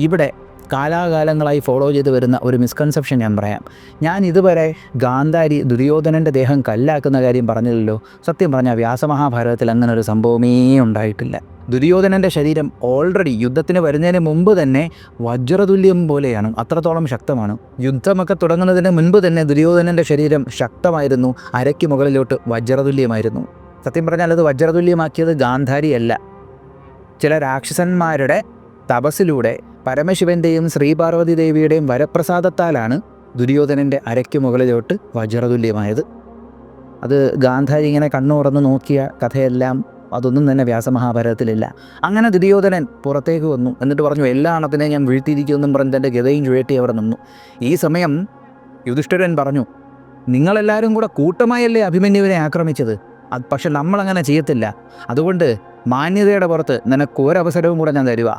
ഇവിടെ കാലാകാലങ്ങളായി ഫോളോ ചെയ്ത് വരുന്ന ഒരു മിസ്കൺസെപ്ഷൻ ഞാൻ പറയാം. ഞാൻ ഇതുവരെ ഗാന്ധാരി ദുര്യോധനൻ്റെ ദേഹം കല്ലാക്കുന്ന കാര്യം പറഞ്ഞില്ലല്ലോ. സത്യം പറഞ്ഞാൽ വ്യാസമഹാഭാരതത്തിൽ അങ്ങനെ ഒരു സംഭവമേ ഉണ്ടായിട്ടില്ല. ദുര്യോധനൻ്റെ ശരീരം ഓൾറെഡി യുദ്ധത്തിന് വരുന്നതിന് മുമ്പ് തന്നെ വജ്രതുല്യം പോലെയാണ്, അത്രത്തോളം ശക്തമാണ്. യുദ്ധമൊക്കെ തുടങ്ങുന്നതിന് മുൻപ് തന്നെ ദുര്യോധനൻ്റെ ശരീരം ശക്തമായിരുന്നു, അരയ്ക്ക് മുകളിലോട്ട് വജ്രതുല്യമായിരുന്നു. സത്യം പറഞ്ഞാൽ അത് വജ്രതുല്യമാക്കിയത് ഗാന്ധാരിയല്ല, ചില രാക്ഷസന്മാരുടെ തപസ്സിലൂടെ പരമശിവൻ്റെയും ശ്രീപാർവതി ദേവിയുടെയും വരപ്രസാദത്താലാണ് ദുര്യോധനൻ്റെ അരയ്ക്ക് മുകളിലോട്ട് വജ്രതുല്യമായത്. അത് ഗാന്ധാരി ഇങ്ങനെ കണ്ണുറന്ന് നോക്കിയ കഥയെല്ലാം അതൊന്നും തന്നെ വ്യാസമഹാഭാരതത്തിലില്ല. അങ്ങനെ ദുര്യോധനൻ പുറത്തേക്ക് വന്നു. എന്നിട്ട് പറഞ്ഞു, എല്ലാ അണത്തിനെയും ഞാൻ വീഴ്ത്തിയിരിക്കുമെന്നും പറഞ്ഞ് തൻ്റെ ഗദയും ചുഴറ്റി അവിടെ നിന്നു. ഈ സമയം യുധിഷ്ഠിരൻ പറഞ്ഞു, നിങ്ങളെല്ലാവരും കൂടെ കൂട്ടമായല്ലേ അഭിമന്യുവിനെ ആക്രമിച്ചത്? പക്ഷെ നമ്മളങ്ങനെ ചെയ്യത്തില്ല. അതുകൊണ്ട് മാന്യതയുടെ പുറത്ത് നിനക്ക് ഒരവസരവും കൂടെ ഞാൻ തരുക.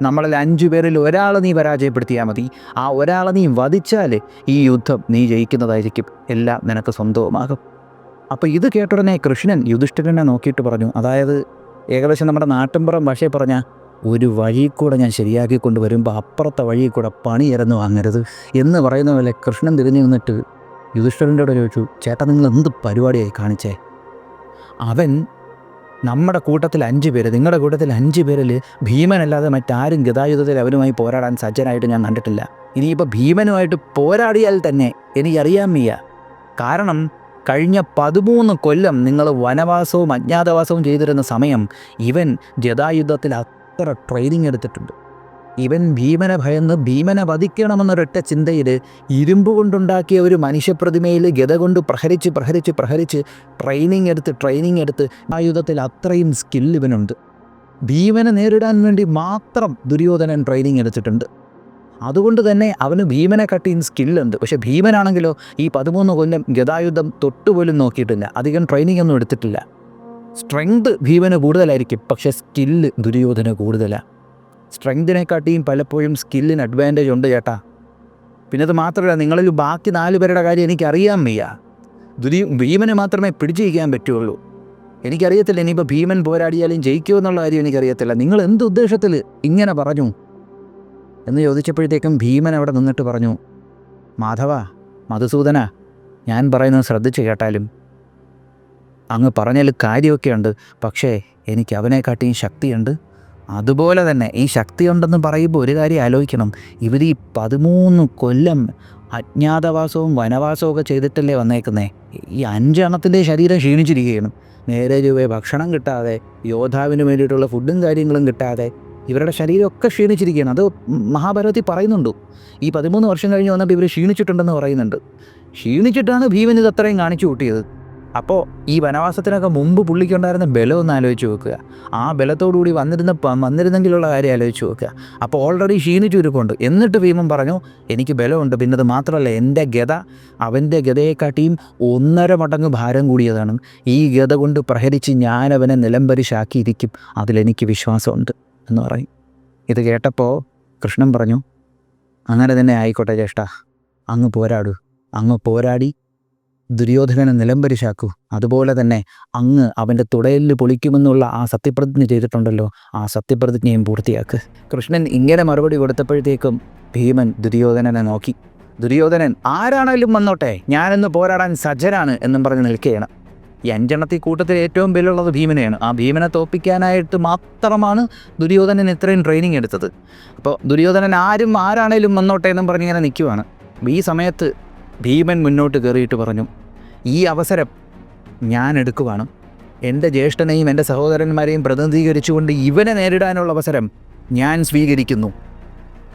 നമ്മളിൽ 5 പേരിൽ ഒരാളെ നീ പരാജയപ്പെടുത്തിയാൽ മതി. ആ ഒരാളെ നീ വധിച്ചാൽ ഈ യുദ്ധം നീ ജയിക്കുന്നതായിരിക്കും, എല്ലാം നിനക്ക് സ്വന്തവുമാകും. അപ്പോൾ ഇത് കേട്ടുടനെ കൃഷ്ണൻ യുധിഷ്ഠിരനെ നോക്കിയിട്ട് പറഞ്ഞു, അതായത് ഏകദേശം നമ്മുടെ നാട്ടിൻപുറം ഭാഷയിൽ പറഞ്ഞാൽ ഒരു വഴി കൂടെ ഞാൻ ശരിയാക്കി കൊണ്ടുവരുമ്പോൾ അപ്പുറത്തെ വഴി കൂടെ പണിയിരന്ന് വാങ്ങരുത് എന്ന് പറയുന്ന പോലെ കൃഷ്ണൻ തിരിഞ്ഞു നിന്നിട്ട് യുധിഷ്ഠിരൻ്റെ കൂടെ ചോദിച്ചു, ചേട്ടാ നിങ്ങൾ എന്ത് പരിപാടിയായി കാണിച്ചേ? അവൻ നമ്മുടെ കൂട്ടത്തിൽ 5 പേര്, നിങ്ങളുടെ കൂട്ടത്തിൽ 5 പേരിൽ ഭീമനല്ലാതെ മറ്റാരും ഗദായുധത്തിൽ അവനുമായി പോരാടാൻ സജ്ജനായിട്ട് ഞാൻ കണ്ടിട്ടില്ല. ഇനിയിപ്പോൾ ഭീമനുമായിട്ട് പോരാടിയാൽ തന്നെ എനിക്കറിയാൻ വയ്യ. കാരണം കഴിഞ്ഞ 13 കൊല്ലം നിങ്ങൾ വനവാസവും അജ്ഞാതവാസവും ചെയ്തിരുന്ന സമയം ഇവൻ ഗദായുദ്ധത്തിൽ അത്ര ട്രെയിനിങ് എടുത്തിട്ടുണ്ട്. ഇവൻ ഭീമനെ ഭയന്ന് ഭീമനെ വധിക്കണമെന്നൊരൊറ്റ ചിന്തയിൽ ഇരുമ്പ് കൊണ്ടുണ്ടാക്കിയ ഒരു മനുഷ്യപ്രതിമയിൽ ഗദ കൊണ്ട് പ്രഹരിച്ച് ട്രെയിനിങ് എടുത്ത് ആ യുദ്ധത്തിൽ അത്രയും സ്കിൽ ഇവനുണ്ട്. ഭീമനെ നേരിടാൻ വേണ്ടി മാത്രം ദുര്യോധനൻ ട്രെയിനിങ് എടുത്തിട്ടുണ്ട്. അതുകൊണ്ട് തന്നെ അവന് ഭീമനെ കട്ടിയും സ്കില്ലുണ്ട്. പക്ഷേ ഭീമനാണെങ്കിലോ ഈ 13 കൊല്ലം ഗദായുദ്ധം തൊട്ടുപോലും നോക്കിയിട്ടില്ല, അധികം ട്രെയിനിങ് ഒന്നും എടുത്തിട്ടില്ല. സ്ട്രെങ്ത് ഭീമന് കൂടുതലായിരിക്കും, പക്ഷേ സ്കില്ല് ദുര്യോധന കൂടുതലാണ്. സ്ട്രെങ്തിനെക്കാട്ടിയും പലപ്പോഴും സ്കില്ലിന് അഡ്വാൻറ്റേജ് ഉണ്ട് ചേട്ടാ. പിന്നെ അത് മാത്രമല്ല, നിങ്ങളിൽ ബാക്കി 4 പേരുടെ കാര്യം എനിക്കറിയാൻ വയ്യ. ഭീമനെ മാത്രമേ പിടിച്ചിരിക്കാൻ പറ്റുള്ളൂ. എനിക്കറിയത്തില്ല ഇനിയിപ്പോൾ ഭീമൻ പോരാടിയാലും ജയിക്കുമോ എന്നുള്ള കാര്യം എനിക്കറിയത്തില്ല. നിങ്ങൾ എന്ത് ഉദ്ദേശത്തിൽ ഇങ്ങനെ പറഞ്ഞു എന്ന് ചോദിച്ചപ്പോഴത്തേക്കും ഭീമൻ അവിടെ നിന്നിട്ട് പറഞ്ഞു, മാധവ, മധുസൂദന, ഞാൻ പറയുന്നത് ശ്രദ്ധിച്ച് കേട്ടാലും അങ്ങ് പറഞ്ഞാൽ കാര്യമൊക്കെ ഉണ്ട്, പക്ഷേ എനിക്ക് അവനെക്കാട്ടിയും ശക്തിയുണ്ട്. അതുപോലെ തന്നെ ഈ ശക്തിയുണ്ടെന്ന് പറയുമ്പോൾ ഒരു കാര്യം ആലോചിക്കണം, ഇവർ ഈ 13 കൊല്ലം അജ്ഞാതവാസവും വനവാസവും ഒക്കെ ചെയ്തിട്ടല്ലേ വന്നേക്കുന്നേ. ഈ 5 എണ്ണത്തിൻ്റെ ശരീരം ക്ഷീണിച്ചിരിക്കുകയാണ്. നേരെ ചൊവ്വേ ഭക്ഷണം കിട്ടാതെ, യോദ്ധാവിന് വേണ്ടിയിട്ടുള്ള ഫുഡും കാര്യങ്ങളും കിട്ടാതെ ഇവരുടെ ശരീരമൊക്കെ ക്ഷീണിച്ചിരിക്കുകയാണ്. അത് മഹാഭാരതത്തിൽ പറയുന്നുണ്ട്. ഈ 13 വർഷം കഴിഞ്ഞ് വന്നപ്പോൾ ഇവർ ക്ഷീണിച്ചിട്ടുണ്ടെന്ന് പറയുന്നുണ്ട്. ക്ഷീണിച്ചിട്ടാണ് ഭീമൻ ഇത് അത്രയും കാണിച്ചു കൂട്ടിയത്. അപ്പോൾ ഈ വനവാസത്തിനൊക്കെ മുമ്പ് പുള്ളിക്കുണ്ടായിരുന്ന ബലം ഒന്ന് ആലോചിച്ച് നോക്കുക. ആ ബലത്തോടുകൂടി വന്നിരുന്നെങ്കിലുള്ള കാര്യം ആലോചിച്ച് നോക്കുക. അപ്പോൾ ഓൾറെഡി ക്ഷീണിച്ചിരിപ്പുണ്ട്. എന്നിട്ട് ഭീമൻ പറഞ്ഞു, എനിക്ക് ബലമുണ്ട്. പിന്നെ അത് മാത്രമല്ല, എൻ്റെ ഗദ അവൻ്റെ ഗദയെക്കാട്ടിയും 1.5 മടങ്ങ് ഭാരം കൂടിയതാണ്. ഈ ഗദ കൊണ്ട് പ്രഹരിച്ച് ഞാനവനെ നിലംപരിശാക്കിയിരിക്കും, അതിലെനിക്ക് വിശ്വാസമുണ്ട് എന്ന് പറയും. ഇത് കേട്ടപ്പോൾ കൃഷ്ണൻ പറഞ്ഞു, അങ്ങനെ തന്നെ ആയിക്കോട്ടെ ജ്യേഷ്ഠ, അങ്ങ് പോരാടൂ. അങ്ങ് പോരാടി ദുര്യോധനനെ നിലംപരിശാക്കൂ. അതുപോലെ തന്നെ അങ്ങ് അവൻ്റെ തുടയിൽ പൊളിക്കുമെന്നുള്ള ആ സത്യപ്രതിജ്ഞ ചെയ്തിട്ടുണ്ടല്ലോ, ആ സത്യപ്രതിജ്ഞയും പൂർത്തിയാക്ക്. കൃഷ്ണൻ ഇങ്ങനെ മറുപടി കൊടുത്തപ്പോഴത്തേക്കും ഭീമൻ ദുര്യോധനനെ നോക്കി. ദുര്യോധനൻ ആരാണേലും വന്നോട്ടെ, ഞാനിന്ന് പോരാടാൻ സജ്ജനാണ് എന്നും പറഞ്ഞ് നിൽക്കുകയാണ്. ഈ 5 എണ്ണത്തിൽ കൂട്ടത്തിൽ ഏറ്റവും ബലമുള്ളത് ഭീമനെയാണ്. ആ ഭീമനെ തോൽപ്പിക്കാനായിട്ട് മാത്രമാണ് ദുര്യോധനൻ ഇത്രയും ട്രെയിനിങ് എടുത്തത്. അപ്പോൾ ദുര്യോധനൻ ആരാണേലും വന്നോട്ടെ എന്നും പറഞ്ഞിങ്ങനെ നിൽക്കുവാണ്. ഈ സമയത്ത് ഭീമൻ മുന്നോട്ട് കയറിയിട്ട് പറഞ്ഞു, ഈ അവസരം ഞാൻ എടുക്കുവാണ്. എൻ്റെ ജ്യേഷ്ഠനെയും എൻ്റെ സഹോദരന്മാരെയും പ്രതിനിധീകരിച്ചുകൊണ്ട് ഇവനെ നേരിടാനുള്ള അവസരം ഞാൻ സ്വീകരിക്കുന്നു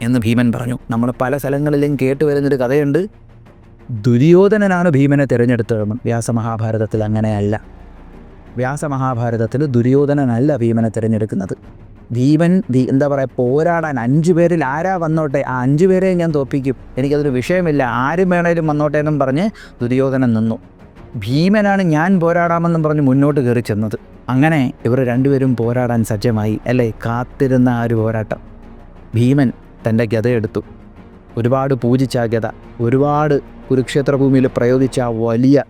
എന്ന് ഭീമൻ പറഞ്ഞു. നമ്മൾ പല സ്ഥലങ്ങളിലും കേട്ടുവരുന്നൊരു കഥയുണ്ട്, ദുര്യോധനനാണ് ഭീമനെ തിരഞ്ഞെടുത്തതെന്ന്. വ്യാസമഹാഭാരതത്തിൽ അങ്ങനെയല്ല. വ്യാസമഹാഭാരതത്തിൽ ദുര്യോധനനല്ല ഭീമനെ തിരഞ്ഞെടുക്കുന്നത്. ഭീമൻ എന്താ പറയുക, പോരാടാൻ 5 പേരിൽ ആരാ വന്നോട്ടെ, ആ 5 പേരെയും ഞാൻ തോൽപ്പിക്കും, എനിക്കതൊരു വിഷയമില്ല, ആരും വേണേലും വന്നോട്ടെ എന്നും പറഞ്ഞ് ദുര്യോധനൻ നിന്നു. ഭീമനാണ് ഞാൻ പോരാടാമെന്നും പറഞ്ഞ് മുന്നോട്ട് കയറി ചെന്നത്. അങ്ങനെ ഇവർ 2 പേരും പോരാടാൻ സജ്ജമായി. അല്ലേ, കാത്തിരുന്ന ആ ഒരു പോരാട്ടം. ഭീമൻ തൻ്റെ ഗദയെടുത്തു. ഒരുപാട് പൂജിച്ച ആ ഗദ, ഒരുപാട് കുരുക്ഷേത്ര ഭൂമിയിൽ പ്രയോഗിച്ച ആ വലിയ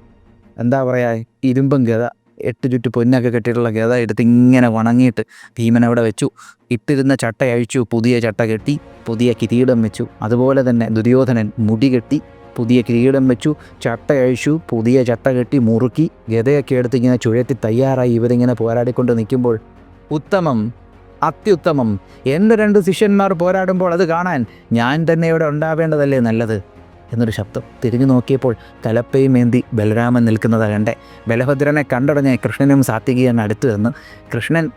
എന്താ പറയുക ഇരുമ്പൻ ഗദ, 8 ചുറ്റ് പൊന്നൊക്കെ കെട്ടിയിട്ടുള്ള ഗദ എടുത്ത് ഇങ്ങനെ വണങ്ങിയിട്ട് ഭീമൻ അവിടെ വെച്ചു. ഇട്ടിരുന്ന ചട്ട അഴിച്ചു, പുതിയ ചട്ട കെട്ടി, പുതിയ കിരീടം വെച്ചു. അതുപോലെ തന്നെ ദുര്യോധനൻ മുടി കെട്ടി പുതിയ കിരീടം വെച്ചു, ചട്ട അഴിച്ചു, പുതിയ ചട്ട കെട്ടി, മുറുക്കി ഗദയൊക്കെ എടുത്ത് ഇങ്ങനെ ചുഴറ്റി തയ്യാറായി ഇവരിങ്ങനെ പോരാടിക്കൊണ്ട് നിൽക്കുമ്പോൾ, ഉത്തമം, അത്യുത്തമം, എൻ്റെ 2 ശിഷ്യന്മാർ പോരാടുമ്പോൾ അത് കാണാൻ ഞാൻ തന്നെ ഇവിടെ ഉണ്ടാവേണ്ടതല്ലേ നല്ലത് എന്നൊരു ശബ്ദം. തിരിഞ്ഞു നോക്കിയപ്പോൾ കലപ്പയും ഏന്തി ബലരാമൻ നിൽക്കുന്നത് കണ്ടേ. ബലഭദ്രനെ കണ്ടടഞ്ഞ് കൃഷ്ണനും സാത്വികയും അടുത്ത് നിന്ന്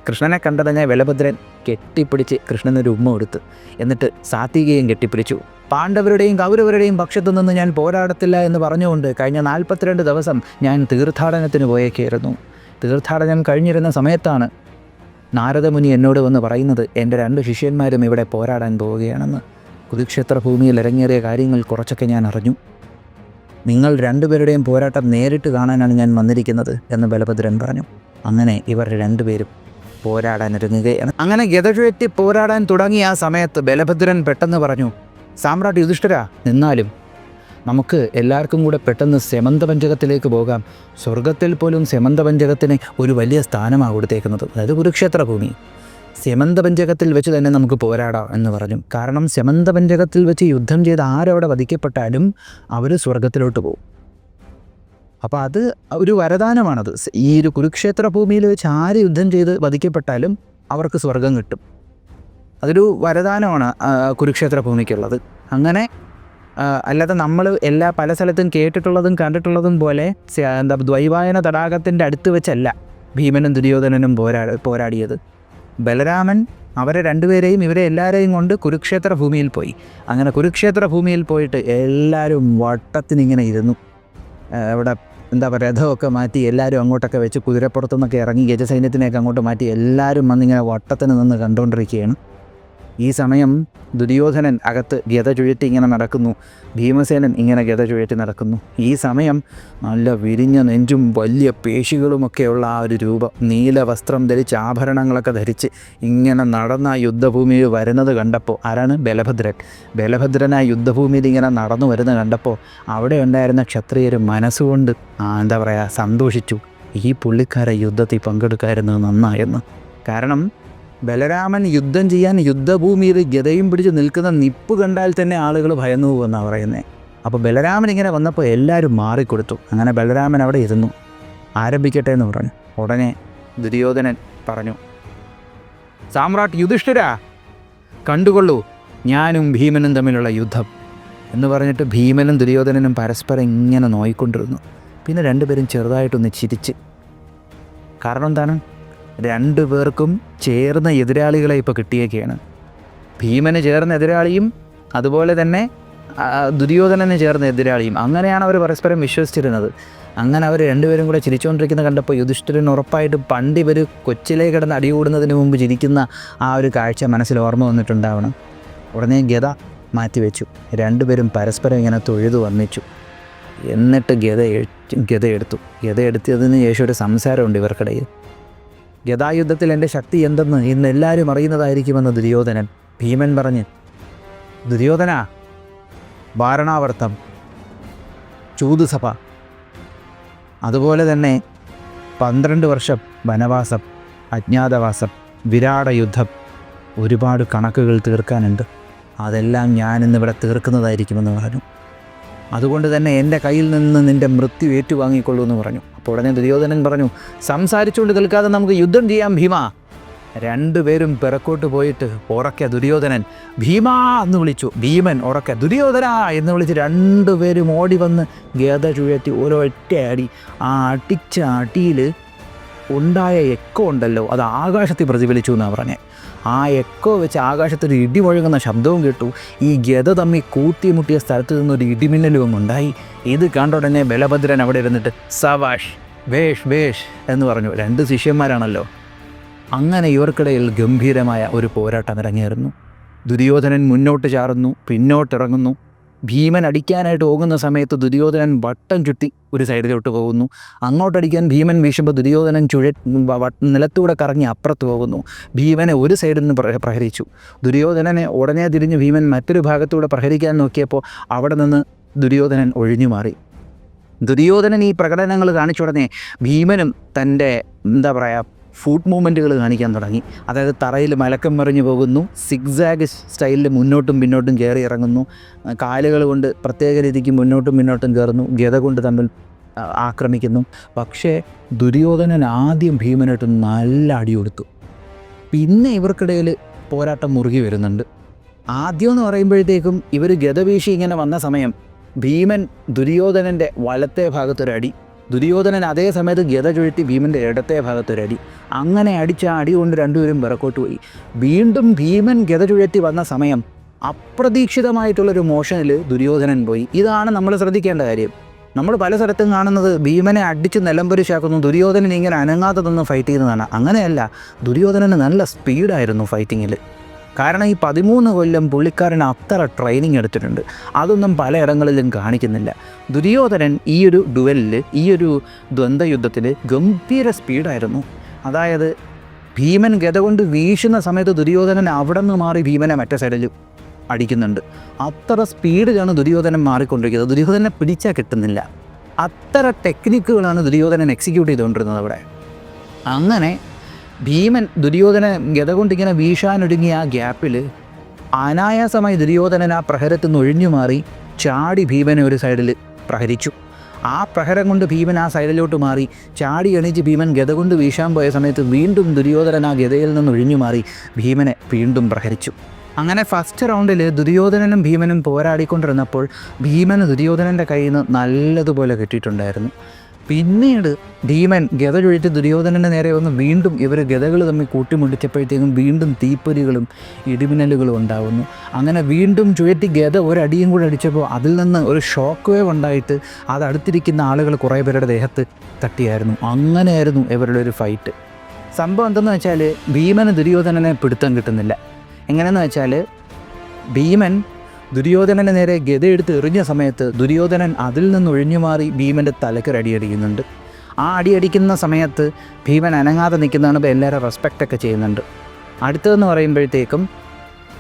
കൃഷ്ണനെ കണ്ടടഞ്ഞ് ബലഭദ്രൻ കെട്ടിപ്പിടിച്ച് കൃഷ്ണനൊരു ഉമ്മ കൊടുത്ത്, എന്നിട്ട് സാത്വികയും കെട്ടിപ്പിടിച്ചു. പാണ്ഡവരുടെയും കൗരവരുടെയും പക്ഷത്തു നിന്ന് ഞാൻ പോരാടത്തില്ല എന്ന് പറഞ്ഞുകൊണ്ട് കഴിഞ്ഞ 42 ദിവസം ഞാൻ തീർത്ഥാടനത്തിന് പോയേക്കായിരുന്നു. തീർത്ഥാടനം കഴിഞ്ഞിരുന്ന സമയത്താണ് നാരദമുനി എന്നോട് വന്ന് പറയുന്നത്, എൻ്റെ 2 ശിഷ്യന്മാരും ഇവിടെ പോരാടാൻ പോവുകയാണെന്ന്. കുരുക്ഷേത്ര ഭൂമിയിൽ ഇറങ്ങേറിയ കാര്യങ്ങൾ കുറച്ചൊക്കെ ഞാൻ അറിഞ്ഞു. നിങ്ങൾ 2 പേരുടെയും പോരാട്ടം നേരിട്ട് കാണാനാണ് ഞാൻ വന്നിരിക്കുന്നത് എന്ന് ബലഭദ്രൻ പറഞ്ഞു. അങ്ങനെ ഇവർ 2 പേരും പോരാടാനൊരുങ്ങുകയാണ്. അങ്ങനെ ഗദചുഴറ്റി പോരാടാൻ തുടങ്ങിയ ആ സമയത്ത് ബലഭദ്രൻ പെട്ടെന്ന് പറഞ്ഞു, സാമ്രാട്ട് യുധിഷ്ഠിര, നിന്നാലും നമുക്ക് എല്ലാവർക്കും കൂടെ പെട്ടെന്ന് സെമന്തപഞ്ചകത്തിലേക്ക് പോകാം. സ്വർഗത്തിൽ പോലും സെമന്തപഞ്ചകത്തിന് ഒരു വലിയ സ്ഥാനമാണ് കൊടുത്തേക്കുന്നത്, അതായത് കുരുക്ഷേത്ര ഭൂമി. സെമന്തപഞ്ചകത്തിൽ വെച്ച് തന്നെ നമുക്ക് പോരാടാം എന്ന് പറഞ്ഞു. കാരണം സെമന്തപഞ്ചകത്തിൽ വെച്ച് യുദ്ധം ചെയ്ത് ആരവിടെ വധിക്കപ്പെട്ടാലും അവർ സ്വർഗത്തിലോട്ട് പോകും. അപ്പോൾ അത് ഒരു വരദാനമാണത്. ഈ ഒരു കുരുക്ഷേത്ര ഭൂമിയിൽ വെച്ച് ആര് യുദ്ധം ചെയ്ത് വധിക്കപ്പെട്ടാലും അവർക്ക് സ്വർഗം കിട്ടും. അതൊരു വരദാനമാണ് കുരുക്ഷേത്ര ഭൂമിക്കുള്ളത്. അങ്ങനെ അല്ലാതെ നമ്മൾ പല സ്ഥലത്തും കേട്ടിട്ടുള്ളതും കണ്ടിട്ടുള്ളതും പോലെ ദ്വൈവായന തടാകത്തിൻ്റെ അടുത്ത് വെച്ചല്ല ഭീമനും ദുര്യോധനനും പോരാടിയത്. ബലരാമൻ അവരെ 2 പേരെയും ഇവരെ എല്ലാവരെയും കൊണ്ട് കുരുക്ഷേത്ര ഭൂമിയിൽ പോയി. അങ്ങനെ കുരുക്ഷേത്ര ഭൂമിയിൽ പോയിട്ട് എല്ലാവരും വട്ടത്തിനിങ്ങനെ ഇരുന്നു. അവിടെ എന്താ പറയുക, രഥമൊക്കെ മാറ്റി എല്ലാവരും അങ്ങോട്ടൊക്കെ വെച്ച് കുതിരപ്പുറത്തുനിന്നൊക്കെ ഇറങ്ങി ഗജസൈന്യത്തിനെയൊക്കെ അങ്ങോട്ട് മാറ്റി എല്ലാവരും വന്നിങ്ങനെ വട്ടത്തിന് നിന്ന് കണ്ടുകൊണ്ടിരിക്കുകയാണ്. ഈ സമയം ദുര്യോധനൻ അകത്ത് ഗദ ചുഴറ്റി ഇങ്ങനെ നടക്കുന്നു, ഭീമസേനൻ ഇങ്ങനെ ഗദ ചുഴറ്റി നടക്കുന്നു. ഈ സമയം നല്ല വിരിഞ്ഞ നെഞ്ചും വലിയ പേശികളുമൊക്കെയുള്ള ആ ഒരു രൂപം, നീല വസ്ത്രം ധരിച്ച് ആഭരണങ്ങളൊക്കെ ധരിച്ച് ഇങ്ങനെ നടന്ന ആ യുദ്ധഭൂമിയിൽ വരുന്നത് കണ്ടപ്പോൾ, ആരാണ്? ബലഭദ്രൻ ആ യുദ്ധഭൂമിയിൽ ഇങ്ങനെ നടന്നു വരുന്നത് കണ്ടപ്പോൾ അവിടെ ഉണ്ടായിരുന്ന ക്ഷത്രിയർ മനസ്സുകൊണ്ട് എന്താ പറയുക, സന്തോഷിച്ചു. ഈ പുള്ളിക്കാരെ യുദ്ധത്തിൽ പങ്കെടുക്കായിരുന്നത് നന്നായെന്ന്. കാരണം ബലരാമൻ യുദ്ധം ചെയ്യാൻ യുദ്ധഭൂമിയിൽ ഗദയും പിടിച്ച് നിൽക്കുന്ന നിപ്പ് കണ്ടാൽ തന്നെ ആളുകൾ ഭയന്നു പോകുമെന്നാണ് പറയുന്നത്. അപ്പോൾ ബലരാമൻ ഇങ്ങനെ വന്നപ്പോൾ എല്ലാവരും മാറിക്കൊടുത്തു. അങ്ങനെ ബലരാമൻ അവിടെ ഇരുന്നു. ആരംഭിക്കട്ടെ എന്ന് പറഞ്ഞു. ഉടനെ ദുര്യോധനൻ പറഞ്ഞു, സാമ്രാട്ട് യുധിഷ്ഠിരാ, കണ്ടുകൊള്ളൂ ഞാനും ഭീമനും തമ്മിലുള്ള യുദ്ധം എന്ന് പറഞ്ഞിട്ട് ഭീമനും ദുര്യോധനനും പരസ്പരം ഇങ്ങനെ നോയിക്കൊണ്ടിരുന്നു. പിന്നെ രണ്ടുപേരും ചെറുതായിട്ടൊന്ന് ചിരിച്ച്. കാരണം എന്താണ്? രണ്ടുപേർക്കും ചേർന്ന എതിരാളികളെ ഇപ്പോൾ കിട്ടിയേക്കുകയാണ്. ഭീമന് ചേർന്ന എതിരാളിയും അതുപോലെ തന്നെ ദുര്യോധനന് ചേർന്ന എതിരാളിയും. അങ്ങനെയാണ് അവർ പരസ്പരം വിശ്വസിച്ചിരുന്നത്. അങ്ങനെ അവർ രണ്ടുപേരും കൂടെ ചിരിച്ചുകൊണ്ടിരിക്കുന്ന കണ്ടപ്പോൾ യുധിഷ്ഠിരൻ ഉറപ്പായിട്ട് പണ്ട് ഇവർ കൊച്ചിലേ കിടന്ന് അടികൂടുന്നതിന് മുമ്പ് ചിരിക്കുന്ന ആ ഒരു കാഴ്ച മനസ്സിൽ ഓർമ്മ വന്നിട്ടുണ്ടാവണം. ഉടനെ ഗദ മാറ്റിവെച്ചു. രണ്ടുപേരും പരസ്പരം ഇങ്ങനെ തൊഴുതു വന്നിച്ചു. എന്നിട്ട് ഗദ എടുത്തതിന് ശേഷം ഒരു സംസാരമുണ്ട് ഇവർക്കിടയിൽ. ഗദായുദ്ധത്തിൽ എൻ്റെ ശക്തി എന്തെന്ന് ഇന്ന് എല്ലാവരും അറിയുന്നതായിരിക്കുമെന്ന് ദുര്യോധനൻ. ഭീമൻ പറഞ്ഞ്, ദുര്യോധന, വാരണാവർത്തം, ചൂതുസഭ, അതുപോലെ തന്നെ 12 വർഷം വനവാസം, അജ്ഞാതവാസം, വിരാട യുദ്ധം, ഒരുപാട് കണക്കുകൾ തീർക്കാനുണ്ട്. അതെല്ലാം ഞാനിന്നിവിടെ തീർക്കുന്നതായിരിക്കുമെന്ന് പറഞ്ഞു. അതുകൊണ്ട് തന്നെ എൻ്റെ കയ്യിൽ നിന്ന് നിൻ്റെ മൃത്യു ഏറ്റുവാങ്ങിക്കൊള്ളൂ എന്ന് പറഞ്ഞു. അപ്പോൾ ഉടനെ ദുര്യോധനൻ പറഞ്ഞു, സംസാരിച്ചുകൊണ്ട് നിൽക്കാതെ നമുക്ക് യുദ്ധം ചെയ്യാം ഭീമ. രണ്ടുപേരും പിറക്കോട്ട് പോയിട്ട് ഉറക്കെ ദുര്യോധനൻ ഭീമാ എന്ന് വിളിച്ചു. ഭീമൻ ഉറക്കെ ദുര്യോധന എന്ന് വിളിച്ച് രണ്ടുപേരും ഓടി വന്ന് ഗദ ചുഴറ്റി ഒരൊറ്റ അടി. ആ അടിച്ച അടിയിൽ ഉണ്ടായ എക്കോ ഉണ്ടല്ലോ, അത് ആകാശത്തിൽ പ്രതിഫലിച്ചു എന്നാണ് പറഞ്ഞത്. ആ എക്കോ വെച്ച് ആകാശത്തൊരു ഇടി മുഴങ്ങുന്ന ശബ്ദവും കേട്ടു. ഈ ഗദ തമ്മി കൂട്ടിമുട്ടിയ സ്ഥലത്ത് നിന്നൊരു ഇടിമിന്നലും ഉണ്ടായി. ഇത് കണ്ട ഉടനെ ബലഭദ്രൻ അവിടെ ഇരുന്നിട്ട് സവാഷ് വേഷ് എന്ന് പറഞ്ഞു. 2 ശിഷ്യന്മാരാണല്ലോ. അങ്ങനെ ഇവർക്കിടയിൽ ഗംഭീരമായ ഒരു പോരാട്ടം ഇറങ്ങിയിരുന്നു. ദുര്യോധനൻ മുന്നോട്ട് ചാറുന്നു, പിന്നോട്ടിറങ്ങുന്നു. ഭീമൻ അടിക്കാനായിട്ട് പോകുന്ന സമയത്ത് ദുര്യോധനൻ വട്ടം ചുറ്റി ഒരു സൈഡിലോട്ട് പോകുന്നു. അങ്ങോട്ടടിക്കാൻ ഭീമൻ വീശുമ്പോൾ ദുര്യോധനൻ നിലത്തൂടെ കറങ്ങി അപ്പുറത്ത് പോകുന്നു. ഭീമനെ ഒരു സൈഡിൽ നിന്ന് പ്രഹരിച്ചു. ദുര്യോധനനെ ഉടനെ തിരിഞ്ഞ് ഭീമൻ മറ്റൊരു ഭാഗത്തൂടെ പ്രഹരിക്കാൻ നോക്കിയപ്പോൾ അവിടെ നിന്ന് ദുര്യോധനൻ ഒഴിഞ്ഞു മാറി. ദുര്യോധനൻ ഈ പ്രകടനങ്ങൾ കാണിച്ചുടനെ ഭീമനും തൻ്റെ എന്താ പറയുക ഫുഡ് മൂവ്മെൻറ്റുകൾ കാണിക്കാൻ തുടങ്ങി. അതായത് തറയിൽ മലക്കം മറിഞ്ഞു പോകുന്നു, സിഗ്സാഗ് സ്റ്റൈലിൽ മുന്നോട്ടും പിന്നോട്ടും കയറി ഇറങ്ങുന്നു, കാലുകൾ കൊണ്ട് പ്രത്യേക രീതിക്ക് മുന്നോട്ടും പിന്നോട്ടും കയറുന്നു, ഗദ കൊണ്ട് തമ്മിൽ ആക്രമിക്കുന്നു. പക്ഷേ ദുര്യോധനൻ ആദ്യം ഭീമനായിട്ട് നല്ല അടി കൊടുത്തു. പിന്നെ ഇവർക്കിടയിൽ പോരാട്ടം മുറുകി വരുന്നുണ്ട്. ആദ്യം എന്ന് പറയുമ്പോഴത്തേക്കും ഇവർ ഗദ വീശി ഇങ്ങനെ വന്ന സമയം ഭീമൻ ദുര്യോധനൻ്റെ വലത്തെ ഭാഗത്തൊരടി, ദുര്യോധനൻ അതേ സമയത്ത് ഗദ ചുഴറ്റി ഭീമൻ്റെ ഇടത്തെ ഭാഗത്തൊരടി. അങ്ങനെ അടിച്ച അടി കൊണ്ട് രണ്ടുപേരും പിറക്കോട്ട് പോയി. വീണ്ടും ഭീമൻ ഗദ ചുഴറ്റി വന്ന സമയം അപ്രതീക്ഷിതമായിട്ടുള്ളൊരു മോഷനിൽ ദുര്യോധനൻ പോയി. ഇതാണ് നമ്മൾ ശ്രദ്ധിക്കേണ്ട കാര്യം. നമ്മൾ പല സ്ഥലത്തും കാണുന്നത് ഭീമനെ അടിച്ച് നിലംപരിശാക്കുന്നു, ദുര്യോധനൻ ഇങ്ങനെ അനങ്ങാതെ നിന്ന് ഫൈറ്റ് ചെയ്യുന്നതാണ്. അങ്ങനെയല്ല, ദുര്യോധനന് നല്ല സ്പീഡായിരുന്നു ഫൈറ്റിങ്ങിൽ. കാരണം ഈ 13 കൊല്ലം പുള്ളിക്കാരൻ അത്ര ട്രെയിനിങ് എടുത്തിട്ടുണ്ട്. അതൊന്നും പലയിടങ്ങളിലും കാണിക്കുന്നില്ല. ദുര്യോധനൻ ഈ ഒരു ഡുവലിൽ, ഈ ഒരു ദ്വന്ദ്വയുദ്ധത്തിൽ ഗംഭീര സ്പീഡായിരുന്നു. അതായത് ഭീമൻ ഗദ കൊണ്ട് വീശുന്ന സമയത്ത് ദുര്യോധനൻ അവിടെ നിന്ന് മാറി ഭീമനെ മറ്റേ സൈഡിൽ അടിക്കുന്നുണ്ട്. അത്ര സ്പീഡിലാണ് ദുര്യോധനൻ മാറിക്കൊണ്ടിരിക്കുന്നത്. ദുര്യോധനെ പിടിച്ചാൽ കിട്ടുന്നില്ല. അത്ര ടെക്നിക്കുകളാണ് ദുര്യോധനൻ എക്സിക്യൂട്ട് ചെയ്തുകൊണ്ടിരുന്നത് അവിടെ. അങ്ങനെ ഭീമൻ ദുര്യോധന ഗദ കൊണ്ടിങ്ങനെ വീശാനൊരുങ്ങിയ ആ ഗ്യാപ്പിൽ അനായാസമായി ദുര്യോധനൻ ആ പ്രഹരത്തിൽ നിന്ന് ഒഴിഞ്ഞു മാറി ചാടി ഭീമനെ ഒരു സൈഡിൽ പ്രഹരിച്ചു. ആ പ്രഹരം കൊണ്ട് ഭീമൻ ആ സൈഡിലോട്ട് മാറി ചാടി എണീച്ച് ഭീമൻ ഗദ കൊണ്ട് വീശാൻ പോയ സമയത്ത് വീണ്ടും ദുര്യോധനൻ ആ ഗദയിൽ നിന്ന് ഒഴിഞ്ഞു മാറി ഭീമനെ വീണ്ടും പ്രഹരിച്ചു. അങ്ങനെ ഫസ്റ്റ് റൗണ്ടിൽ ദുര്യോധനനും ഭീമനും പോരാടിക്കൊണ്ടിരുന്നപ്പോൾ ഭീമന് ദുര്യോധനൻ്റെ കയ്യിൽ നിന്ന് നല്ലതുപോലെ കിട്ടിയിട്ടുണ്ടായിരുന്നു. പിന്നീട് ഭീമൻ ഗദ ചുഴറ്റി ദുര്യോധനൻ്റെ നേരെ വന്ന് വീണ്ടും ഇവർ ഗദകൾ തമ്മിൽ കൂട്ടിമുട്ടിച്ചപ്പോഴത്തേക്കും വീണ്ടും തീപ്പൊരികളും ഇടിമിന്നലുകളും ഉണ്ടാകുന്നു. അങ്ങനെ വീണ്ടും ചുഴറ്റി ഗദ ഒരടിയും കൂടെ അടിച്ചപ്പോൾ അതിൽ നിന്ന് ഒരു ഷോക്ക് വേവ് ഉണ്ടായിട്ട് അത് അടുത്തിരിക്കുന്ന ആളുകൾ കുറേ പേരുടെ ദേഹത്ത് തട്ടിയായിരുന്നു. അങ്ങനെയായിരുന്നു ഇവരുടെ ഒരു ഫൈറ്റ്. സംഭവം എന്തെന്ന് വെച്ചാൽ ഭീമന് ദുര്യോധനനെ പിടുത്തം കിട്ടുന്നില്ല. എങ്ങനെയെന്ന് വെച്ചാൽ ഭീമൻ ദുര്യോധനൻ്റെ നേരെ ഗദയെടുത്ത് എറിഞ്ഞ സമയത്ത് ദുര്യോധനൻ അതിൽ നിന്ന് ഒഴിഞ്ഞു മാറി ഭീമൻ്റെ തലയ്ക്കൊരു അടിയടിക്കുന്നുണ്ട്. ആ അടിയടിക്കുന്ന സമയത്ത് ഭീമൻ അനങ്ങാതെ നിൽക്കുന്നതാണ് എല്ലാവരും റെസ്പെക്റ്റൊക്കെ ചെയ്യുന്നുണ്ട്. അടുത്തതെന്ന് പറയുമ്പോഴത്തേക്കും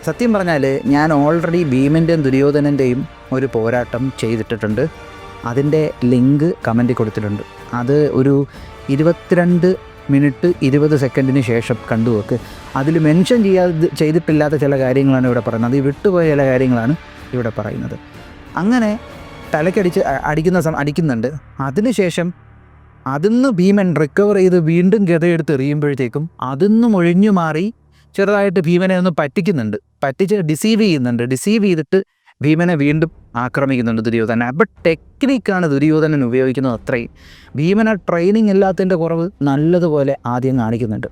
സത്യം പറഞ്ഞാൽ ഞാൻ ഓൾറെഡി ഭീമൻ്റെയും ദുര്യോധനൻ്റെയും ഒരു പോരാട്ടം ചെയ്തിട്ടിട്ടുണ്ട്. അതിൻ്റെ ലിങ്ക് കമൻറ്റിൽ കൊടുത്തിട്ടുണ്ട്. അത് ഒരു 22 മിനിറ്റ് 20 സെക്കൻഡിന് ശേഷം കണ്ടു നോക്ക്. അതിൽ മെൻഷൻ ചെയ്തിട്ടില്ലാത്ത ചില കാര്യങ്ങളാണ് ഇവിടെ പറയുന്നത്. അത് വിട്ടുപോയ ചില കാര്യങ്ങളാണ് ഇവിടെ പറയുന്നത്. അങ്ങനെ തലക്കടിച്ച് അടിക്കുന്നുണ്ട്. അതിനുശേഷം അതിന്ന് ഭീമൻ റിക്കവർ ചെയ്ത് വീണ്ടും ഗദയെടുത്ത് എറിയുമ്പോഴത്തേക്കും അതിന്നും ഒഴിഞ്ഞു മാറി ചെറുതായിട്ട് ഭീമനെ ഒന്ന് പറ്റിച്ച് ഡിസീവ് ചെയ്തിട്ട് ഭീമനെ വീണ്ടും ആക്രമിക്കുന്നുണ്ട് ദുര്യോധനൻ. അപ്പോൾ ടെക്നിക്കാണ് ദുര്യോധനൻ ഉപയോഗിക്കുന്നത്. അത്രയും ഭീമനെ ട്രെയിനിങ് ഇല്ലാത്തതിൻ്റെ കുറവ് നല്ലതുപോലെ ആദ്യം കാണിക്കുന്നുണ്ട്.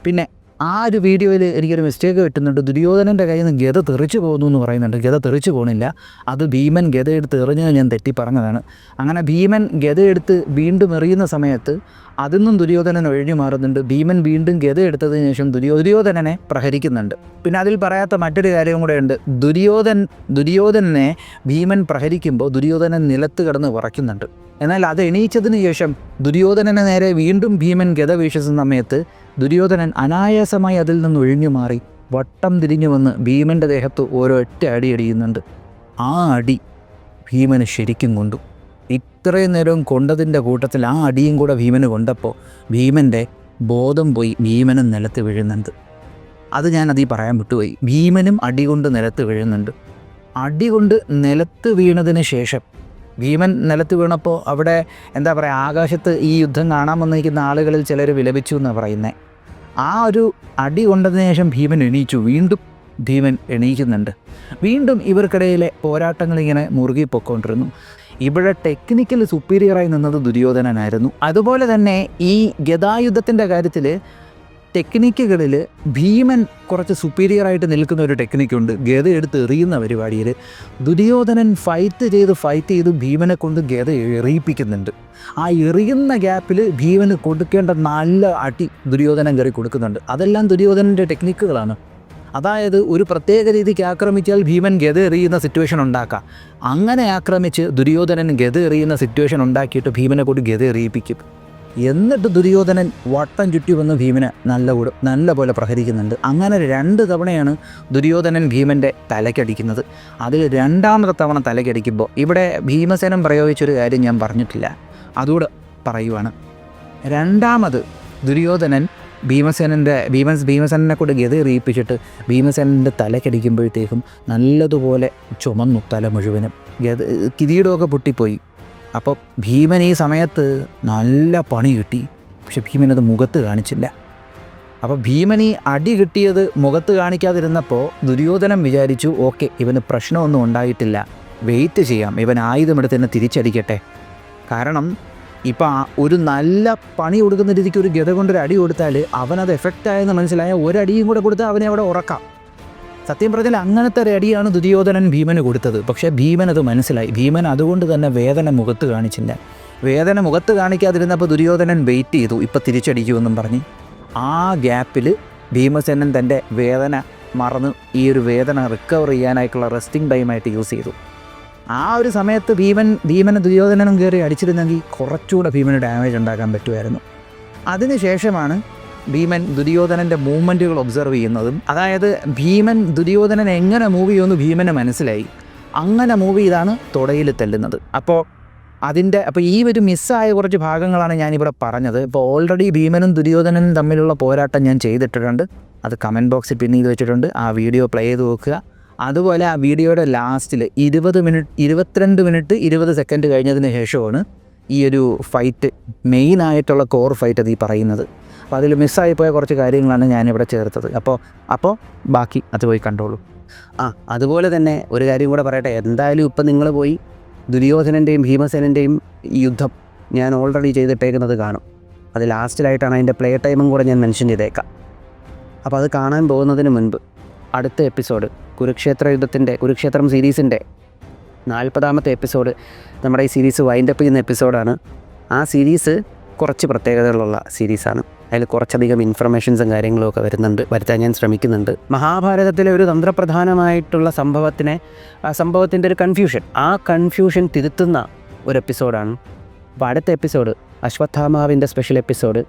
പിന്നെ ആ ഒരു വീഡിയോയിൽ എനിക്കൊരു മിസ്റ്റേക്ക് പറ്റുന്നുണ്ട്. ദുര്യോധനൻ്റെ കയ്യിൽ നിന്ന് ഗദ തെറിച്ച് പോകുന്നു എന്ന് പറയുന്നുണ്ട്. ഗദ തെറിച്ച് പോകുന്നില്ല, അത് ഭീമൻ ഗദയെടുത്ത് എറിഞ്ഞത് ഞാൻ തെറ്റി പറഞ്ഞതാണ്. അങ്ങനെ ഭീമൻ ഗദയെടുത്ത് വീണ്ടും എറിയുന്ന സമയത്ത് അതിന്നും ദുര്യോധനൻ ഒഴിഞ്ഞു മാറുന്നുണ്ട്. ഭീമൻ വീണ്ടും ഗദയെടുത്തതിന് ശേഷം ദുര്യോധനനെ പ്രഹരിക്കുന്നുണ്ട്. പിന്നെ അതിൽ പറയാത്ത മറ്റൊരു കാര്യം കൂടെ ഉണ്ട്. ദുര്യോധനനെ ഭീമൻ പ്രഹരിക്കുമ്പോൾ ദുര്യോധനൻ നിലത്ത് കിടന്ന് വിറയ്ക്കുന്നുണ്ട്. എന്നാൽ അത് എണീച്ചതിന് ശേഷം ദുര്യോധനനെ നേരെ വീണ്ടും ഭീമൻ ഗദ വീശുന്ന സമയത്ത് ദുര്യോധനൻ അനായാസമായി അതിൽ നിന്ന് ഒഴിഞ്ഞു മാറി വട്ടം തിരിഞ്ഞു വന്ന് ഭീമൻ്റെ ദേഹത്ത് ഒരൊറ്റ അടിയടിയുന്നുണ്ട്. ആ അടി ഭീമന് ശരിക്കും കൊണ്ടു. ഇത്രയും നേരവും കൊണ്ടതിൻ്റെ കൂട്ടത്തിൽ ആ അടിയും കൂടെ ഭീമന് കൊണ്ടപ്പോൾ ഭീമൻ്റെ ബോധം പോയി ഭീമനും നിലത്ത് വീഴുന്നുണ്ട്. അത് ഞാനതീ പറയാൻ വിട്ടുപോയി. ഭീമനും അടി കൊണ്ട് നിലത്ത് വീഴുന്നുണ്ട്. അടി കൊണ്ട് നിലത്ത് വീണതിന് ശേഷം ഭീമൻ നിലത്ത് വീണപ്പോൾ അവിടെ എന്താ പറയുക, ആകാശത്ത് ഈ യുദ്ധം കാണാൻ വന്നിരിക്കുന്ന ആളുകളിൽ ചിലർ വിലപിച്ചു എന്നാണ് പറയുന്നത്. ആ ഒരു അടി കൊണ്ടതിന് ശേഷം ഭീമൻ എണീച്ചു. വീണ്ടും ഭീമൻ എണീക്കുന്നുണ്ട്. വീണ്ടും ഇവർക്കിടയിലെ പോരാട്ടങ്ങൾ ഇങ്ങനെ മുറുകി പൊയ്ക്കൊണ്ടിരുന്നു. ഇവിടെ ടെക്നിക്കൽ സുപ്പീരിയറായി നിന്നത് ദുര്യോധനനായിരുന്നു. അതുപോലെ തന്നെ ഈ ഗദായുദ്ധത്തിൻ്റെ കാര്യത്തിൽ ടെക്നിക്കുകളിൽ ഭീമൻ കുറച്ച് സുപ്പീരിയറായിട്ട് നിൽക്കുന്ന ഒരു ടെക്നിക്കുണ്ട്. ഗദ എടുത്ത് എറിയുന്ന പരിപാടിയിൽ ദുര്യോധനൻ ഫൈറ്റ് ചെയ്ത് ഭീമനെ കൊണ്ട് ഗദ എറിയിപ്പിക്കുന്നുണ്ട്. ആ എറിയുന്ന ഗ്യാപ്പിൽ ഭീമന് കൊടുക്കേണ്ട നല്ല അടി ദുര്യോധനൻ കയറി കൊടുക്കുന്നുണ്ട്. അതെല്ലാം ദുര്യോധനൻ്റെ ടെക്നിക്കുകളാണ്. അതായത് ഒരു പ്രത്യേക രീതിക്ക് ആക്രമിച്ചാൽ ഭീമൻ ഗദ എറിയുന്ന സിറ്റുവേഷൻ ഉണ്ടാക്കാം. അങ്ങനെ ആക്രമിച്ച് ദുര്യോധനൻ ഗദ എറിയുന്ന സിറ്റുവേഷൻ ഉണ്ടാക്കിയിട്ട് ഭീമനെ കൊണ്ട് ഗദ എറിയിപ്പിക്കും. എന്നിട്ട് ദുര്യോധനൻ വട്ടം ചുറ്റി വന്ന് ഭീമനെ നല്ല പോലെ പ്രഹരിക്കുന്നുണ്ട്. അങ്ങനെ 2 തവണയാണ് ദുര്യോധനൻ ഭീമൻ്റെ തലയ്ക്കടിക്കുന്നത്. അതിൽ 2ാമത്തെ തവണ തലയ്ക്കടിക്കുമ്പോൾ ഇവിടെ ഭീമസേനൻ പ്രയോഗിച്ചൊരു കാര്യം ഞാൻ പറഞ്ഞിട്ടില്ല, അതുകൂടെ പറയുവാണ്. 2ാമത് ദുര്യോധനൻ ഭീമസേനനെ കൊണ്ട് ഗദ എറിയിപ്പിച്ചിട്ട് ഭീമസേനൻ്റെ തലയ്ക്കടിക്കുമ്പോഴത്തേക്കും നല്ലതുപോലെ ചുമന്നു തല മുഴുവനും. കിരീടമൊക്കെ പൊട്ടിപ്പോയി. അപ്പോൾ ഭീമൻ ഈ സമയത്ത് നല്ല പണി കിട്ടി. പക്ഷെ ഭീമനത് മുഖത്ത് കാണിച്ചില്ല. അപ്പോൾ ഭീമൻ ഈ അടി കിട്ടിയത് മുഖത്ത് കാണിക്കാതിരുന്നപ്പോൾ ദുര്യോധനൻ വിചാരിച്ചു, ഓക്കെ, ഇവന് പ്രശ്നമൊന്നും ഉണ്ടായിട്ടില്ല, വെയിറ്റ് ചെയ്യാം, ഇവൻ ആയുധമെടുത്ത് തന്നെ തിരിച്ചടിക്കട്ടെ. കാരണം ഇപ്പം ഒരു നല്ല പണി കൊടുക്കുന്ന രീതിക്ക് ഒരു ഗദ കൊണ്ടൊരു അടി കൊടുത്താൽ അവനത് എഫക്റ്റായെന്ന് മനസ്സിലായ ഒരടിയും കൂടെ കൊടുത്താൽ അവനെ അവിടെ ഉറക്കാം. സത്യം പറഞ്ഞാൽ അങ്ങനത്തെ ഒരു അടിയാണ് ദുര്യോധനൻ ഭീമന് കൊടുത്തത്. പക്ഷേ ഭീമൻ അത് മനസ്സിലായി. ഭീമൻ അതുകൊണ്ട് തന്നെ വേദന മുഖത്ത് കാണിച്ചില്ല. വേദന മുഖത്ത് കാണിക്കാതിരുന്നപ്പോൾ ദുര്യോധനൻ വെയിറ്റ് ചെയ്തു, ഇപ്പം തിരിച്ചടിക്കുമെന്നും പറഞ്ഞ്. ആ ഗ്യാപ്പിൽ ഭീമസേനൻ തൻ്റെ വേദന മറന്ന് ഈ ഒരു വേദന റിക്കവർ ചെയ്യാനായിട്ടുള്ള റെസ്റ്റിംഗ് ടൈമായിട്ട് യൂസ് ചെയ്തു. ആ ഒരു സമയത്ത് ഭീമന് ദുര്യോധനനും കയറി അടിച്ചിരുന്നെങ്കിൽ കുറച്ചുകൂടെ ഭീമന് ഡാമേജ് ഉണ്ടാക്കാൻ പറ്റുമായിരുന്നു. അതിനുശേഷമാണ് ഭീമൻ ദുര്യോധനൻ്റെ മൂവ്മെൻറ്റുകൾ ഒബ്സർവ് ചെയ്യുന്നതും. അതായത് ഭീമൻ ദുര്യോധനൻ എങ്ങനെ മൂവ് ചെയ്യുമെന്ന് ഭീമന് മനസ്സിലായി. അങ്ങനെ മൂവ് ചെയ്താണ് തുടയിൽ തല്ലുന്നത്. അപ്പോൾ ഈ ഒരു മിസ്സായ കുറച്ച് ഭാഗങ്ങളാണ് ഞാനിവിടെ പറഞ്ഞത്. ഇപ്പോൾ ഓൾറെഡി ഭീമനും ദുര്യോധനനും തമ്മിലുള്ള പോരാട്ടം ഞാൻ ചെയ്തിട്ടുണ്ട്. അത് കമൻറ്റ് ബോക്സിൽ പിൻ ചെയ്ത് വെച്ചിട്ടുണ്ട്. ആ വീഡിയോ പ്ലേ ചെയ്ത് നോക്കുക. അതുപോലെ ആ വീഡിയോയുടെ ലാസ്റ്റിൽ 22 മിനിറ്റ് 20 സെക്കൻഡ് കഴിഞ്ഞതിന് ശേഷമാണ് ഈ ഒരു ഫൈറ്റ്, മെയിനായിട്ടുള്ള കോർ ഫൈറ്റ് അത് ഈ പറയുന്നത്. അപ്പോൾ അതിൽ മിസ്സായിപ്പോയ കുറച്ച് കാര്യങ്ങളാണ് ഞാനിവിടെ ചേർത്തത്. അപ്പോൾ ബാക്കി അത് പോയി കണ്ടോളൂ. അതുപോലെ തന്നെ ഒരു കാര്യം കൂടെ പറയട്ടെ. എന്തായാലും ഇപ്പം നിങ്ങൾ പോയി ദുര്യോധനൻ്റെയും ഭീമസേനൻ്റെയും യുദ്ധം ഞാൻ ഓൾറെഡി ചെയ്തിട്ടേക്കുന്നത് കാണും. അത് ലാസ്റ്റിലായിട്ടാണ് അതിൻ്റെ പ്ലേ ടൈമും കൂടെ ഞാൻ മെൻഷൻ ചെയ്തേക്കാം. അപ്പോൾ അത് കാണാൻ പോകുന്നതിന് മുൻപ് അടുത്ത എപ്പിസോഡ് കുരുക്ഷേത്രം സീരീസിൻ്റെ 40ാമത്തെ എപ്പിസോഡ് നമ്മുടെ ഈ സീരീസ് വൈൻഡപ്പ് ചെയ്യുന്ന എപ്പിസോഡാണ്. ആ സീരീസ് കുറച്ച് പ്രത്യേകതകളുള്ള സീരീസാണ്. അതിൽ കുറച്ചധികം ഇൻഫർമേഷൻസും കാര്യങ്ങളും ഒക്കെ വരുത്താൻ ഞാൻ ശ്രമിക്കുന്നുണ്ട്. മഹാഭാരതത്തിലെ ഒരു തന്ത്രപ്രധാനമായിട്ടുള്ള സംഭവത്തിൻ്റെ ഒരു കൺഫ്യൂഷൻ തിരുത്തുന്ന ഒരു എപ്പിസോഡാണ്. അപ്പോൾ അടുത്ത എപ്പിസോഡ് അശ്വത്ഥാമാവിൻ്റെ സ്പെഷ്യൽ എപ്പിസോഡ്,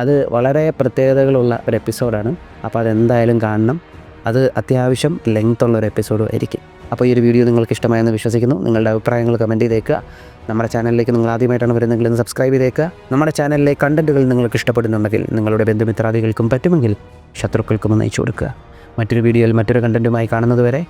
അത് വളരെ പ്രത്യേകതകളുള്ള ഒരു എപ്പിസോഡാണ്. അപ്പോൾ അതെന്തായാലും കാണണം. അത് അത്യാവശ്യം ലെങ്ത് ഉള്ളൊരു എപ്പിസോഡും ആയിരിക്കും. അപ്പോൾ ഈ ഒരു വീഡിയോ നിങ്ങൾക്ക് ഇഷ്ടമായെന്ന് വിശ്വസിക്കുന്നു. നിങ്ങളുടെ അഭിപ്രായങ്ങൾ കമൻറ്റ് ചെയ്തേക്കുക. നമ്മുടെ ചാനലിലേക്ക് നിങ്ങൾ ആദ്യമായിട്ടാണ് വരുന്നതെങ്കിൽ ഒന്ന് സബ്സ്ക്രൈബ് ചെയ്തേക്കുക. നമ്മുടെ ചാനലിലെ കണ്ടൻറ്റുകൾ നിങ്ങൾക്ക് ഇഷ്ടപ്പെടുന്നുണ്ടെങ്കിൽ നിങ്ങളുടെ ബന്ധുമിത്രാദികൾക്കും പറ്റുമെങ്കിൽ ശത്രുക്കൾക്കും ഒന്ന് അയച്ചു കൊടുക്കുക. മറ്റൊരു വീഡിയോയിൽ മറ്റൊരു കണ്ടൻറ്റുമായി കാണുന്നതുവരെ